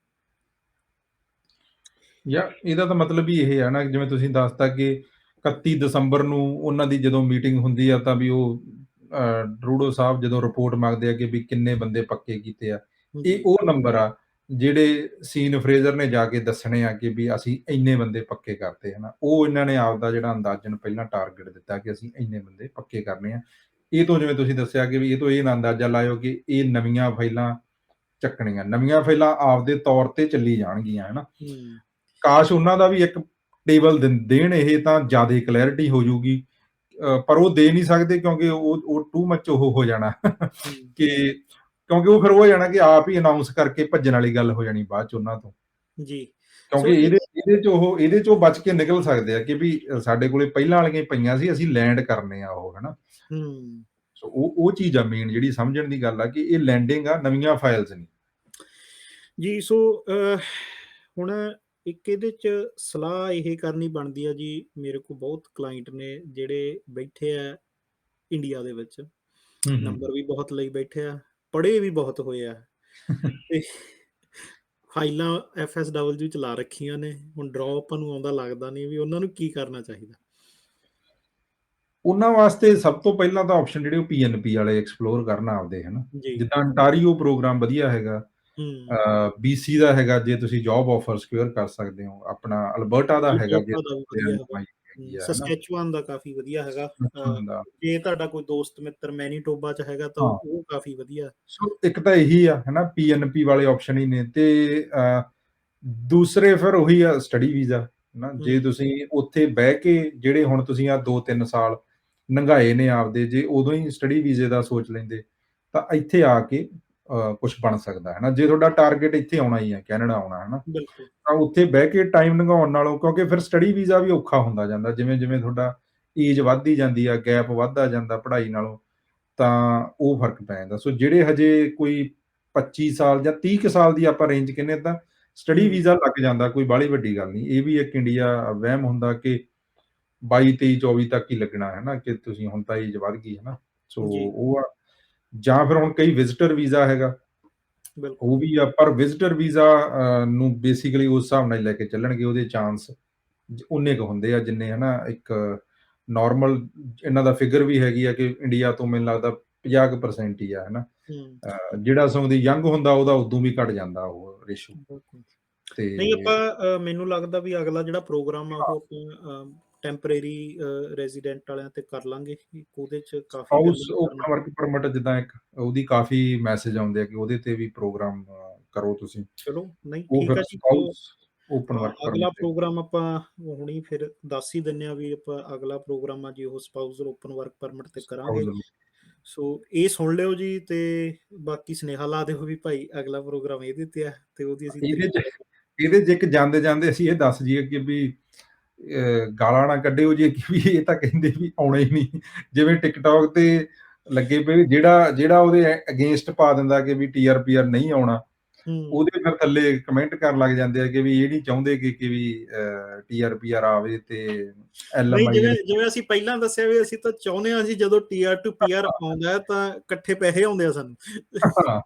ਜਾਂ ਇਹਦਾ ਤਾਂ ਮਤਲਬ ਹੀ ਇਹ ਹੈ ਨਾ, ਜਿਵੇਂ ਤੁਸੀਂ ਦੱਸਤਾ ਕਿ 31 ਦਸੰਬਰ ਨੂੰ ਉਹਨਾਂ ਦੀ ਜਦੋਂ ਮੀਟਿੰਗ ਹੁੰਦੀ ਆ, ਤਾਂ ਵੀ ਉਹ ਟਰੂਡੋ ਸਾਹਿਬ ਜਦੋਂ ਰਿਪੋਰਟ ਮੰਗਦੇ ਆ ਕਿ ਵੀ ਕਿੰਨੇ ਬੰਦੇ ਪੱਕੇ ਕੀਤੇ ਆ, ਇਹ ਜੀ। ਉਹ ਨੰਬਰ ਆ ਜਿਹੜੇ ਸੀਨ ਫਰੇਜ਼ਰ ਨੇ ਜਾ ਕੇ ਦੱਸਣੇ ਆ ਕਿ ਵੀ ਅਸੀਂ ਇੰਨੇ ਬੰਦੇ ਪੱਕੇ ਕਰਤੇ, ਹੈ ਨਾ? ਉਹ ਇਹਨਾਂ ਨੇ ਆਪਦਾ ਜਿਹੜਾ ਅੰਦਾਜ਼ਨ ਪਹਿਲਾਂ ਟਾਰਗੇਟ ਦਿੱਤਾ ਕਿ ਅਸੀਂ ਇੰਨੇ ਬੰਦੇ ਪੱਕੇ ਕਰਨੇ ਆ। ਇਹ ਤੋਂ, ਜਿਵੇਂ ਤੁਸੀਂ ਦੱਸਿਆ ਕਿ ਵੀ ਇਹ ਤੋਂ ਇਹ ਨਾ ਅੰਦਾਜ਼ਾ ਲਾਇਓ ਕਿ ਇਹ ਨਵੀਆਂ ਫਾਈਲਾਂ ਚੱਕਣੀਆਂ। ਨਵੀਆਂ ਫਾਈਲਾਂ ਆਪਦੇ ਤੌਰ ਤੇ ਚੱਲੀ ਜਾਣਗੀਆਂ, ਹੈ ਨਾ? ਹੂੰ। ਕਾਸ਼ ਉਹਨਾਂ ਦਾ ਵੀ ਇੱਕ ਟੇਬਲ ਦੇਣ ਇਹ, ਤਾਂ ਜ਼ਿਆਦਾ ਕਲੈਰਿਟੀ ਹੋ ਜੂਗੀ। ਪਰ ਉਹ ਦੇ ਨਹੀਂ ਸਕਦੇ, ਕਿਉਂਕਿ ਉਹ ਟੂ ਮੱਚ ਉਹ ਹੋ ਜਾਣਾ ਹੂੰ। ਕਿ, ਕਿਉਂਕਿ ਉਹ ਫਿਰ ਉਹ ਹੋ ਜਾਣਾ ਕਿ ਆਪ ਹੀ ਅਨਾਉਂਸ ਕਰਕੇ ਭੱਜਣ ਵਾਲੀ ਗੱਲ ਹੋ ਜਾਣੀ ਬਾਅਦ 'ਚ ਉਹਨਾਂ ਤੋਂ। ਜੀ। ਕਿਉਂਕਿ ਸੋ ਇਹਦੇ 'ਚ ਉਹ ਬਚ ਕੇ ਨਿਕਲ ਸਕਦੇ ਆ ਕਿ ਵੀ ਸਾਡੇ ਕੋਲੇ ਪਹਿਲਾਂ ਵਾਲੀਆਂ ਹੀ ਪਈਆਂ ਸੀ, ਅਸੀਂ ਲੈਂਡ ਕਰਨੇ ਆ ਉਹ, ਹੈ ਨਾ? ਹੂੰ। ਸੋ ਉਹ ਚੀਜ਼ ਆ ਮੇਨ ਜਿਹੜੀ ਸਮਝਣ ਦੀ ਗੱਲ ਆ ਕਿ ਇਹ ਲੈਂਡਿੰਗ ਆ, ਨਵੀਆਂ ਫਾਈਲਸ ਨਹੀਂ। ਜੀ। ਸੋ ਹੁਣ ਇੱਕ ਇਹਦੇ 'ਚ ਸਲਾਹ ਇਹ ਕਰਨੀ ਬਣਦੀ ਆ ਜੀ, ਮੇਰੇ ਕੋਲ ਬਹੁਤ ਕਲਾਇੰਟ ਨੇ ਜਿਹੜੇ ਬੈਠੇ ਆ ਇੰਡੀਆ ਦੇ ਵਿੱਚ, ਹੂੰ, ਹੂੰ। ਨੰਬਰ ਵੀ ਬਹੁਤ ਲਈ ਬੈਠੇ ਆ, ਪੜ੍ਹੇ ਵੀ ਬਹੁਤ ਹੋਏ ਆ, ਤੇ ਫਾਈਲਾਂ FSW ਚਲਾ ਰੱਖੀਆਂ ਨੇ। ਹੁਣ ਡਰਾਅ ਆਪਾਂ ਨੂੰ ਆਉਂਦਾ ਲੱਗਦਾ ਨਹੀਂ, ਵੀ ਉਹਨਾਂ ਨੂੰ ਕੀ ਕਰਨਾ ਚਾਹੀਦਾ? ਉਹਨਾਂ ਵਾਸਤੇ ਸਭ ਤੋਂ ਪਹਿਲਾਂ ਤਾਂ ਆਪਸ਼ਨ ਜਿਹੜੇ ਉਹ ਪੀਐਨਪੀ ਵਾਲੇ ਐਕਸਪਲੋਰ ਕਰਨ ਆਪਦੇ, ਹੈ ਨਾ? ਜੀ। ਜਿੱਦਾਂ ਅੰਟਾਰੀਓ ਪ੍ਰੋਗਰਾਮ ਵਧੀਆ ਹੈਗਾ। ਹੂੰ। BC ਦਾ ਹੈਗਾ, ਜੇ ਤੁਸੀਂ ਜੌਬ ਆਫਰ ਸਿਕਿਉਰ ਕਰ ਸਕਦੇ ਹੋ। ਆਪਣਾ ਅਲਬਰਟਾ ਦਾ ਹੈਗਾ, ਜੇ ਅਲਬਰਟਾ ਦਾ ਵੀ ਵਧੀਆ ਹੈਗਾ। ਹੈਗੀ ਆ, ਹੈ ਨਾ? ਸਸਕੈਚੁਆਨ ਦਾ ਕਾਫੀ ਵਧੀਆ ਹੈਗਾ। ਦਾ ਜੇ ਤੁਹਾਡਾ ਕੋਈ ਦੋਸਤ ਮਿੱਤਰ ਮੈਨੀਟੋਬਾ 'ਚ ਹੈਗਾ, ਤਾਂ ਹਾਂ। ਉਹ ਕਾਫੀ ਵਧੀਆ। ਸੋ ਇੱਕ ਤਾਂ ਇਹੀ ਆ, ਹੈ ਨਾ? ਪੀਐਨਪੀ ਵਾਲੇ ਆਪਸ਼ਨ ਹੀ ਨੇ, ਤੇ ਦੂਸਰੇ ਫਿਰ ਉਹੀ ਆ ਸਟੱਡੀ ਵੀਜ਼ਾ, ਹੈ ਨਾ? ਜੇ ਹੂੰ। ਤੁਸੀਂ ਉੱਥੇ ਬਹਿ ਕੇ, ਜਿਹੜੇ ਹੁਣ ਤੁਸੀਂ ਆ 2-3 ਸਾਲ ਲੰਘਾਏ ਨੇ ਆਪਦੇ, ਜੇ ਉਦੋਂ ਹੀ ਸਟੱਡੀ ਵੀਜ਼ੇ ਦਾ ਸੋਚ ਲੈਂਦੇ, ਤਾਂ ਇੱਥੇ ਆ ਕੇ ਕੁਛ ਬਣ ਸਕਦਾ, ਹੈ ਨਾ? ਜੇ ਤੁਹਾਡਾ ਟਾਰਗੇਟ ਇੱਥੇ ਆਉਣਾ ਹੀ ਹੈ, ਕੈਨੇਡਾ ਆਉਣਾ, ਹੈ ਨਾ? ਬਿਲਕੁਲ। ਤਾਂ ਉੱਥੇ ਬਹਿ ਕੇ ਟਾਈਮ ਲੰਘਾਉਣ ਨਾਲੋਂ, ਕਿਉਂਕਿ ਫਿਰ ਸਟੱਡੀ ਵੀਜ਼ਾ ਵੀ ਔਖਾ ਹੁੰਦਾ ਜਾਂਦਾ ਜਿਵੇਂ-ਜਿਵੇਂ ਤੁਹਾਡਾ ਏਜ ਵੱਧਦੀ ਜਾਂਦੀ ਆ, ਗੈਪ ਵੱਧਦਾ ਜਾਂਦਾ ਪੜ੍ਹਾਈ ਨਾਲੋਂ, ਤਾਂ ਉਹ ਫ਼ਰਕ ਪੈ ਜਾਂਦਾ। ਸੋ ਜਿਹੜੇ ਹਜੇ ਕੋਈ 25 ਸਾਲ ਜਾਂ 30 ਕੁ ਸਾਲ ਦੀ ਆਪਾਂ ਰੇਂਜ ਕਹਿੰਦੇ ਤਾਂ ਸਟੱਡੀ ਹੂੰ, ਵੀਜ਼ਾ ਲੱਗ ਜਾਂਦਾ, ਕੋਈ ਬਾਹਲੀ ਵੱਡੀ ਗੱਲ ਨਹੀਂ। ਇਹ ਵੀ ਇੱਕ ਇੰਡੀਆ ਵਹਿਮ ਹੁੰਦਾ ਕਿ 22, 23, 24 ਤੱਕ ਹੀ ਲੱਗਣਾ ਹੈ ਨਾ, ਕਿ ਤੁਸੀਂ ਹੁਣ ਤਾਂ ਏਜ ਵੱਧ ਗਈ ਹੈ ਨਾ। ਸੋ ਜੀ, ਉਹ ਆ, ਜਾਂ ਫਿਰ ਹੁਣ ਕਈ ਵਿਜ਼ਿਟਰ ਵੀਜ਼ਾ ਹੈਗਾ, ਬਿਲਕੁਲ। ਉਹ ਵੀ ਆ, ਪਰ ਵਿਜ਼ਿਟਰ ਵੀਜ਼ਾ ਨੂੰ ਬੇਸਿਕਲੀ ਉਸ ਹਿਸਾਬ ਨਾਲ ਹੀ ਲੈ ਕੇ ਚੱਲਣਗੇ, ਉਹਦੇ ਚਾਂਸ ਉਨੇ ਕੁ ਹੁੰਦੇ ਆ ਜਿੰਨੇ ਹਨਾ ਇੱਕ ਨਾਰਮਲ ਇਹਨਾਂ ਦਾ ਫਿਗਰ ਵੀ ਹੈਗੀ ਆ ਕਿ ਇੰਡੀਆ ਤੋਂ ਮੈਨੂੰ ਲੱਗਦਾ 50% ਹੀ ਆ ਹਨਾ। ਹੂੰ, ਜਿਹੜਾ ਸਗੋਂ ਦੀ ਯੰਗ ਹੁੰਦਾ ਉਹਦਾ ਉਦੋਂ ਵੀ ਘਟ ਜਾਂਦਾ ਉਹ ਰੇਸ਼ੋ। ਬਿਲਕੁਲ। ਤੇ ਨਹੀਂ ਆਪਾਂ ਮੈਨੂੰ ਲੱਗਦਾ ਵੀ ਅਗਲਾ ਜਿਹੜਾ ਪ੍ਰੋਗਰਾਮ ਆ ਉਹ ਆਪਾਂ ਟੈਂਪਰੇਰੀ ਰੈਜ਼ੀਡੈਂਟ ਵਾਲਿਆਂ ਤੇ ਕਰ ਲਾਂਗੇ। ਉਹਦੇ 'ਚ ਕਾਫੀ ਸਪਾਊਸ ਗੱਲਾਂ ਕਰਨ ਓਪਨ ਵਰਕ ਪਰਮਿਟ ਜਿੱਦਾਂ ਇੱਕ ਉਹਦੀ ਕਾਫੀ ਮੈਸੇਜ ਆਉਂਦੇ ਆ ਕਿ ਉਹਦੇ ਤੇ ਵੀ ਪ੍ਰੋਗਰਾਮ ਕਰੋ ਤੁਸੀਂ। ਚਲੋ ਨਹੀਂ ਉਹ ਠੀਕ ਫਿਰ ਆ ਜੀ। ਸੋ ਸਪਾਊਸ ਓਪਨ ਵਰਕ ਅਗਲਾ ਪਰਮਿਟ ਤੇ ਪ੍ਰੋਗਰਾਮ ਆਪਾਂ ਹੁਣੀ ਫਿਰ ਦੱਸ ਹੀ ਦਿੰਨੇ ਆ ਵੀ ਆਪਾਂ ਅਗਲਾ ਪ੍ਰੋਗਰਾਮ ਆ ਜੀ ਉਹ ਸਪਾਊਸਲ ਓਪਨ ਵਰਕ ਪਰਮਿਟ ਤੇ ਕਰਾਂਗੇ। ਸਪਾਊਸਲ। ਸੋ ਇਹ ਸੁਣ ਲਿਓ ਜੀ ਤੇ ਬਾਕੀ ਸੁਨੇਹਾ ਲਾ ਦਿਓ ਵੀ ਭਾਈ ਅਗਲਾ ਪ੍ਰੋਗਰਾਮ ਇਹਦੇ ਤੇ ਆ ਤੇ ਉਹਦੀ ਅਸੀਂ ਇਹਦੇ ਤਰੀਕ ਚ ਇਹਦੇ ਚ ਇੱਕ ਜਾਂਦੇ ਅਸੀਂ ਇਹ ਦੱਸ ਜੀਏ ਕਿ ਵੀ ਗਾਲਾਂ ਨਾ ਕੱਢਿਓ ਜੀ ਕਿ ਵੀ ਇਹ ਤਾਂ ਕਹਿੰਦੇ ਵੀ ਆਉਣਾ ਹੀ ਨਹੀਂ। ਜਿਵੇਂ ਟਿਕਟੌਕ ਤੇ ਲੱਗੇ ਪਏ ਜਿਹੜਾ ਜਿਹੜਾ ਉਹਦੇ ਅਗੇਂਸਟ ਪਾ ਦਿੰਦਾ ਕਿ ਵੀ TRPR ਨਹੀਂ ਆਉਣਾ, ਹੂੰ ਉਹਦੇ ਫਿਰ ਥੱਲੇ ਕਮੈਂਟ ਕਰਨ ਲੱਗ ਜਾਂਦੇ ਆ ਕਿ ਵੀ ਇਹ ਨਹੀਂ ਚਾਹੁੰਦੇ ਕਿ ਵੀ TRPR ਆਵੇ ਤੇ ਨਹੀਂ LMI ਜਿਵੇਂ ਜਿਹੜੇ ਜਿਵੇਂ ਅਸੀਂ ਪਹਿਲਾਂ ਦੱਸਿਆ ਵੀ ਅਸੀਂ ਤਾਂ ਚਾਹੁੰਦੇ ਹਾਂ ਜੀ ਜਦੋਂ ਟੀਆਰ ਟੂ ਪੀਆਰ ਆਉਂਦਾ ਹੈ ਤਾਂ ਇਕੱਠੇ ਪੈਸੇ ਆਉਂਦੇ ਆ ਸਾਨੂੰ। ਹਾਂ,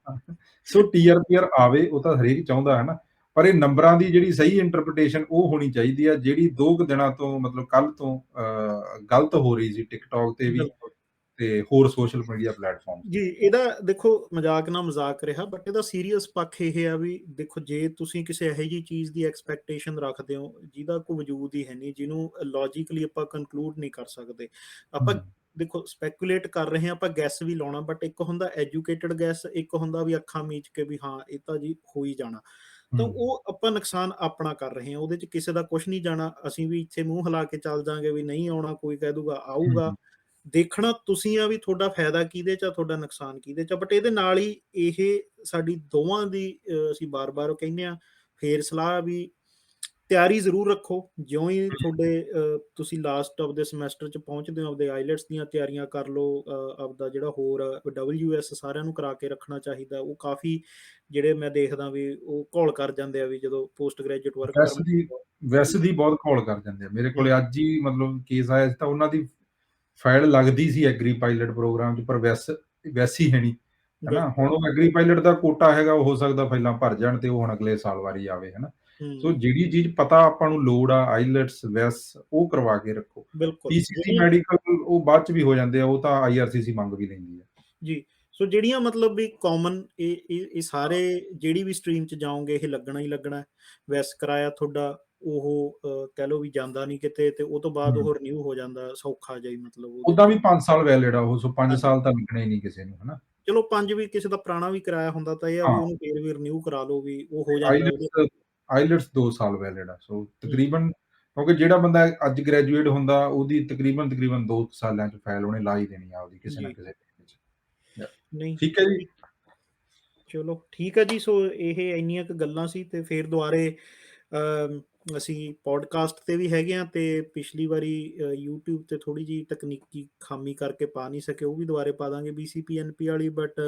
ਸੋ TRPR ਆਵੇ ਉਹ ਤਾਂ ਹਰੇਕ ਚਾਹੁੰਦਾ ਹੈ ਨਾ, ਪਰ ਇਹ ਨੰਬਰਾਂ ਦੀ ਜਿਹੜੀ ਸਹੀ ਇੰਟਰਪ੍ਰੀਟੇਸ਼ਨ ਉਹ ਹੋਣੀ ਚਾਹੀਦੀ ਆ, ਜਿਹੜੀ 2 ਕੁ ਦਿਨਾਂ ਤੋਂ ਮਤਲਬ ਕੱਲ੍ਹ ਤੋਂ ਗਲਤ ਹੋ ਰਹੀ ਸੀ ਟਿਕਟੌਕ ਤੇ ਵੀ ਬਿਲਕੁਲ ਤੇ ਹੋਰ ਸੋਸ਼ਲ ਮੀਡੀਆ ਪਲੇਟਫਾਰਮਸ ਜੀ। ਤੇ। ਇਹਦਾ ਦੇਖੋ ਮਜ਼ਾਕ ਨਾ ਮਜ਼ਾਕ ਰਿਹਾ ਬਟ ਇਹਦਾ ਸੀਰੀਅਸ ਪੱਖ ਇਹ ਆ ਵੀ ਦੇਖੋ ਜੇ ਤੁਸੀਂ ਕਿਸੇ ਇਹੋ ਜਿਹੀ ਚੀਜ਼ ਦੀ ਐਕਸਪੈਕਟੇਸ਼ਨ ਰੱਖਦੇ ਹੋ ਜਿਹਦਾ ਕੋਈ ਵਜੂਦ ਹੀ ਹੈ ਨਹੀਂ, ਜਿਹਨੂੰ ਲੌਜੀਕਲੀ ਆਪਾਂ ਕੰਕਲੂਡ ਨਹੀਂ ਕਰ ਸਕਦੇ, ਆਪਾਂ ਹੂੰ, ਦੇਖੋ ਸਪੈਕੂਲੇਟ ਕਰ ਰਹੇ ਹਾਂ, ਆਪਾਂ ਗੈਸ ਵੀ ਲਾਉਣਾ ਬਟ ਇੱਕ ਹੁੰਦਾ ਐਜੂਕੇਟਡ ਗੈਸ, ਇੱਕ ਹੁੰਦਾ ਵੀ ਅੱਖਾਂ ਮੀਚ ਕੇ ਵੀ ਹਾਂ ਇਹ ਤਾਂ ਜੀ ਹੋ ਹੀ ਜਾਣਾ। ਤਾਂ ਹੂੰ, ਉਹ ਆਪਾਂ ਨੁਕਸਾਨ ਆਪਣਾ ਕਰ ਰਹੇ ਹਾਂ, ਉਹਦੇ 'ਚ ਕਿਸੇ ਦਾ ਕੁਛ ਨਹੀਂ ਜਾਣਾ। ਅਸੀਂ ਵੀ ਇੱਥੇ ਮੂੰਹ ਹਿਲਾ ਕੇ ਚੱਲ ਜਾਵਾਂਗੇ ਵੀ ਨਹੀਂ ਆਉਣਾ, ਕੋਈ ਕਹਿ ਦੂਗਾ ਆਊਗਾ। ਹੂੰ, ਦੇਖਣਾ ਤੁਸੀਂ ਆ ਵੀ ਤੁਹਾਡਾ ਫਾਇਦਾ ਕਿਹਦੇ 'ਚ ਆ, ਤੁਹਾਡਾ ਨੁਕਸਾਨ ਕਿਹਦੇ 'ਚ ਆ। ਬਟ ਇਹਦੇ ਨਾਲ ਹੀ ਇਹ ਸਾਡੀ ਦੋਵਾਂ ਦੀ ਅਸੀਂ ਬਾਰ-ਬਾਰ ਕਹਿੰਦੇ ਆ ਫੇਰ ਸਲਾਹ ਵੀ ਤਿਆਰੀ ਜ਼ਰੂਰ ਰੱਖੋ। ਜਿਉਂ ਹੀ ਤੁਹਾਡੇ ਤੁਸੀਂ ਲਾਸਟ ਆਫ ਦੇ ਸਮੈਸਟਰ 'ਚ ਪਹੁੰਚਦੇ ਹੋ, ਆਪਦੇ ਆਈਲੈਟਸ ਦੀਆਂ ਤਿਆਰੀਆਂ ਕਰ ਲਓ। ਆਪਦਾ ਜਿਹੜਾ ਹੋਰ WS ਸਾਰਿਆਂ ਨੂੰ ਕਰਾ ਕੇ ਰੱਖਣਾ ਚਾਹੀਦਾ। ਉਹ ਕਾਫੀ ਜਿਹੜੇ ਮੈਂ ਦੇਖਦਾ ਵੀ ਉਹ ਘੋਲ ਕਰ ਜਾਂਦੇ ਆ ਵੀ ਜਦੋਂ ਪੋਸਟ ਗ੍ਰੈਜੂਏਟ ਵਰਕ ਵੈਸ ਪਰਮਿਟ। ਦੀ ਵੈਸ ਦੀ ਬਹੁਤ ਕਾਲ ਕਰ ਜਾਂਦੇ ਆ। ਮੇਰੇ ਹੂੰ, ਕੋਲੇ ਅੱਜ ਹੀ ਮਤਲਬ ਕੇਸ ਆਇਆ ਸੀ ਤਾਂ ਉਹਨਾਂ ਦੀ ਫਾਈਲ ਲੱਗਦੀ ਸੀ ਐਗਰੀ ਪਾਇਲਟ ਪ੍ਰੋਗਰਾਮ 'ਚ, ਪਰ ਵੈਸ ਹੀ ਹੈ ਨਹੀਂ, ਹਨਾ। ਬਿਲਕੁਲ। ਹੁਣ ਉਹ ਐਗਰੀ ਪਾਇਲਟ ਦਾ ਕੋਟਾ ਹੈਗਾ, ਉਹ ਹੋ ਸਕਦਾ ਫਾਈਲਾਂ ਭਰ ਜਾਣ ਤੇ ਉਹ ਹੁਣ ਅਗਲੇ ਸਾਲ ਵਾਰੀ ਆਵੇ, ਹਨਾ। ਸੋ ਹੂੰ, ਜਿਹੜੀ ਚੀਜ਼ ਪਤਾ ਆਪਾਂ ਨੂੰ ਲੋੜ ਆ ਆਈਲੈਟਸ, ਵੈਸ ਉਹ ਕਰਵਾ ਕੇ ਰੱਖੋ। ਬਿਲਕੁਲ PCC ਜਿਹੜੀਆਂ ਮੈਡੀਕਲ ਉਹ ਬਾਅਦ 'ਚ ਵੀ ਹੋ ਜਾਂਦੇ ਆ, ਉਹ ਤਾਂ IRCC ਮੰਗ ਵੀ ਲੈਂਦੀ ਆ। ਜੀ। ਸੋ ਜਿਹੜੀਆਂ ਮਤਲਬ ਵੀ ਕਾਮਨ ਇਹ ਸਾਰੇ ਜਿਹੜੀ ਵੀ ਸਟਰੀਮ 'ਚ ਜਾਓਗੇ ਇਹ ਲੱਗਣਾ ਹੀ ਲੱਗਣਾ ਹੈ। ਵੈਸ ਕਿਰਾਇਆ ਤੁਹਾਡਾ ਉਹ ਕਹਿ ਲਓ ਵੀ ਜਾਂਦਾ ਨਹੀਂ ਕਿਤੇ ਤੇ ਉਹ ਤੋਂ ਬਾਅਦ ਹੂੰ। ਉਹ ਰਿਨਿਊ ਹੋ ਜਾਂਦਾ ਸੌਖਾ ਜਿਹਾ ਹੀ ਮਤਲਬ ਉਹਦੇ ਓਦਾਂ 'ਚ। ਵੀ 5 ਸਾਲ ਵੈਲਿਡ ਆ ਉਹ, ਸੋ 5 ਹਾਂਜੀ। ਸਾਲ ਤਾਂ ਲੱਗਣੇ ਹੀ ਨਹੀਂ ਕਿਸੇ ਨੂੰ, ਹਨਾ। ਚਲੋ 5 ਵੀ ਕਿਸੇ ਦਾ ਪੁਰਾਣਾ ਵੀ ਕਿਰਾਇਆ ਹੁੰਦਾ ਤਾਂ ਇਹ ਆ ਵੀ ਹਾਂ, ਉਹਨੂੰ ਫੇਰ ਵੀ ਰਿਨਿਊ ਕਰਾ ਲਓ ਵੀ ਉਹ ਹੋ ਜਾਂਦਾ ਉਹਦੇ। ਆਈਲੈਟਸ ਆਈਲੈਟਸ 2 ਸਾਲ ਵੈਲਿਡ ਆ। ਸੋ ਹੂੰ, ਤਕਰੀਬਨ ਕਿਉਂਕਿ ਜਿਹੜਾ ਬੰਦਾ ਅੱਜ ਗ੍ਰੈਜੂਏਟ ਹੁੰਦਾ ਉਹਦੀ ਤਕਰੀਬਨ 2 ਸਾਲਾਂ 'ਚ ਫਾਈਲ ਉਹਨੇ ਲਾ ਹੀ ਦੇਣੀ ਆ ਆਪਦੀ ਕਿਸੇ ਨਾ ਜੀ। ਕਿਸੇ ਵਿੱਚ। ਯ ਨਹੀਂ ਠੀਕ ਹੈ ਜੀ। ਠੀਕ ਚਲੋ ਠੀਕ ਆ ਜੀ। ਸੋ ਇਹ ਇੰਨੀਆਂ ਕੁ ਗੱਲਾਂ ਸੀ ਤੇ ਫੇਰ ਦੁਬਾਰੇ ਅਸੀਂ ਪੋਡਕਾਸਟ ਤੇ ਵੀ ਹੈਗੇ ਆ ਤੇ ਪਿਛਲੀ ਵਾਰੀ YouTube ਤੇ ਥੋੜ੍ਹੀ ਜਿਹੀ ਤਕਨੀਕੀ ਖਾਮੀ ਕਰਕੇ ਪਾ ਨਹੀਂ ਸਕੇ, ਉਹ ਵੀ ਦੁਬਾਰੇ ਪਾ ਦਾਂਗੇ BCPNP ਵਾਲੀ। ਬਟ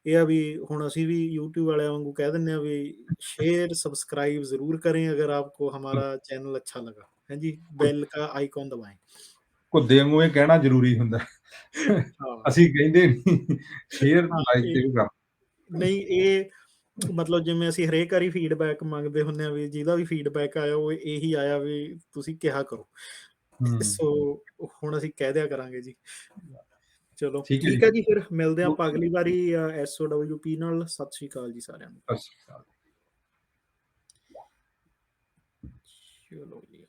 ਇਹ ਆ ਵੀ ਹੁਣ ਅਸੀਂ ਵੀ YouTube ਵਾਲਿਆਂ ਵਾਂਗੂ ਕਹਿ ਦਿੰਦੇ ਆ ਵੀ शेयर सब्सक्राइब ज़रूर करें अगर आपको हमारा चैनल अच्छा लगा। है जी, ਕੁ बेल का आइकॉन दबाएँ। ਕੁੱਦੇ ਵਾਂਗੂ ਇਹ ਕਹਿਣਾ ਜ਼ਰੂਰੀ ਹੁੰਦਾ। हाँ, ਅਸੀਂ ਕਹਿੰਦੇ ਨਹੀਂ, ਸ਼ੇਅਰ, हाँ, ਲਾਈਕ ਇਹ ਤੇ ਵੀ ਕਰ। ਨਹੀਂ ਇਹ ਮਤਲਬ ਜਿਵੇਂ ਅਸੀਂ ਹਰੇਕ ਵਾਰੀ ਫੀਡਬੈਕ ਮੰਗਦੇ ਹੁੰਦੇ ਆ ਵੀ ਜਿਹਦਾ ਵੀ ਫੀਡਬੈਕ ਆਇਆ ਉਹ ਇਹੀ ਆਇਆ ਵੀ ਤੁਸੀਂ ਕਿਹਾ ਕਰੋ। ਹੂੰ, ਸੋ ਹੁਣ ਅਸੀਂ ਕਹਿ ਦਿਆ ਕਰਾਂਗੇ ਜੀ। ਚਲੋ ਠੀਕ ਹੈ ਜੀ। ਠੀਕ ਹੈ ਜੀ, ਫਿਰ ਮਿਲਦੇ ਹਾਂ ਆਪਾਂ ਓਕੇ, ਅਗਲੀ ਵਾਰੀ SOWP ਨਾਲ। ਸਤਿ ਸ਼੍ਰੀ ਅਕਾਲ ਜੀ ਸਾਰਿਆਂ ਨੂੰ। ਸਤਿ ਸ਼੍ਰੀ ਅਕਾਲ। ਚਲੋ ਜੀ।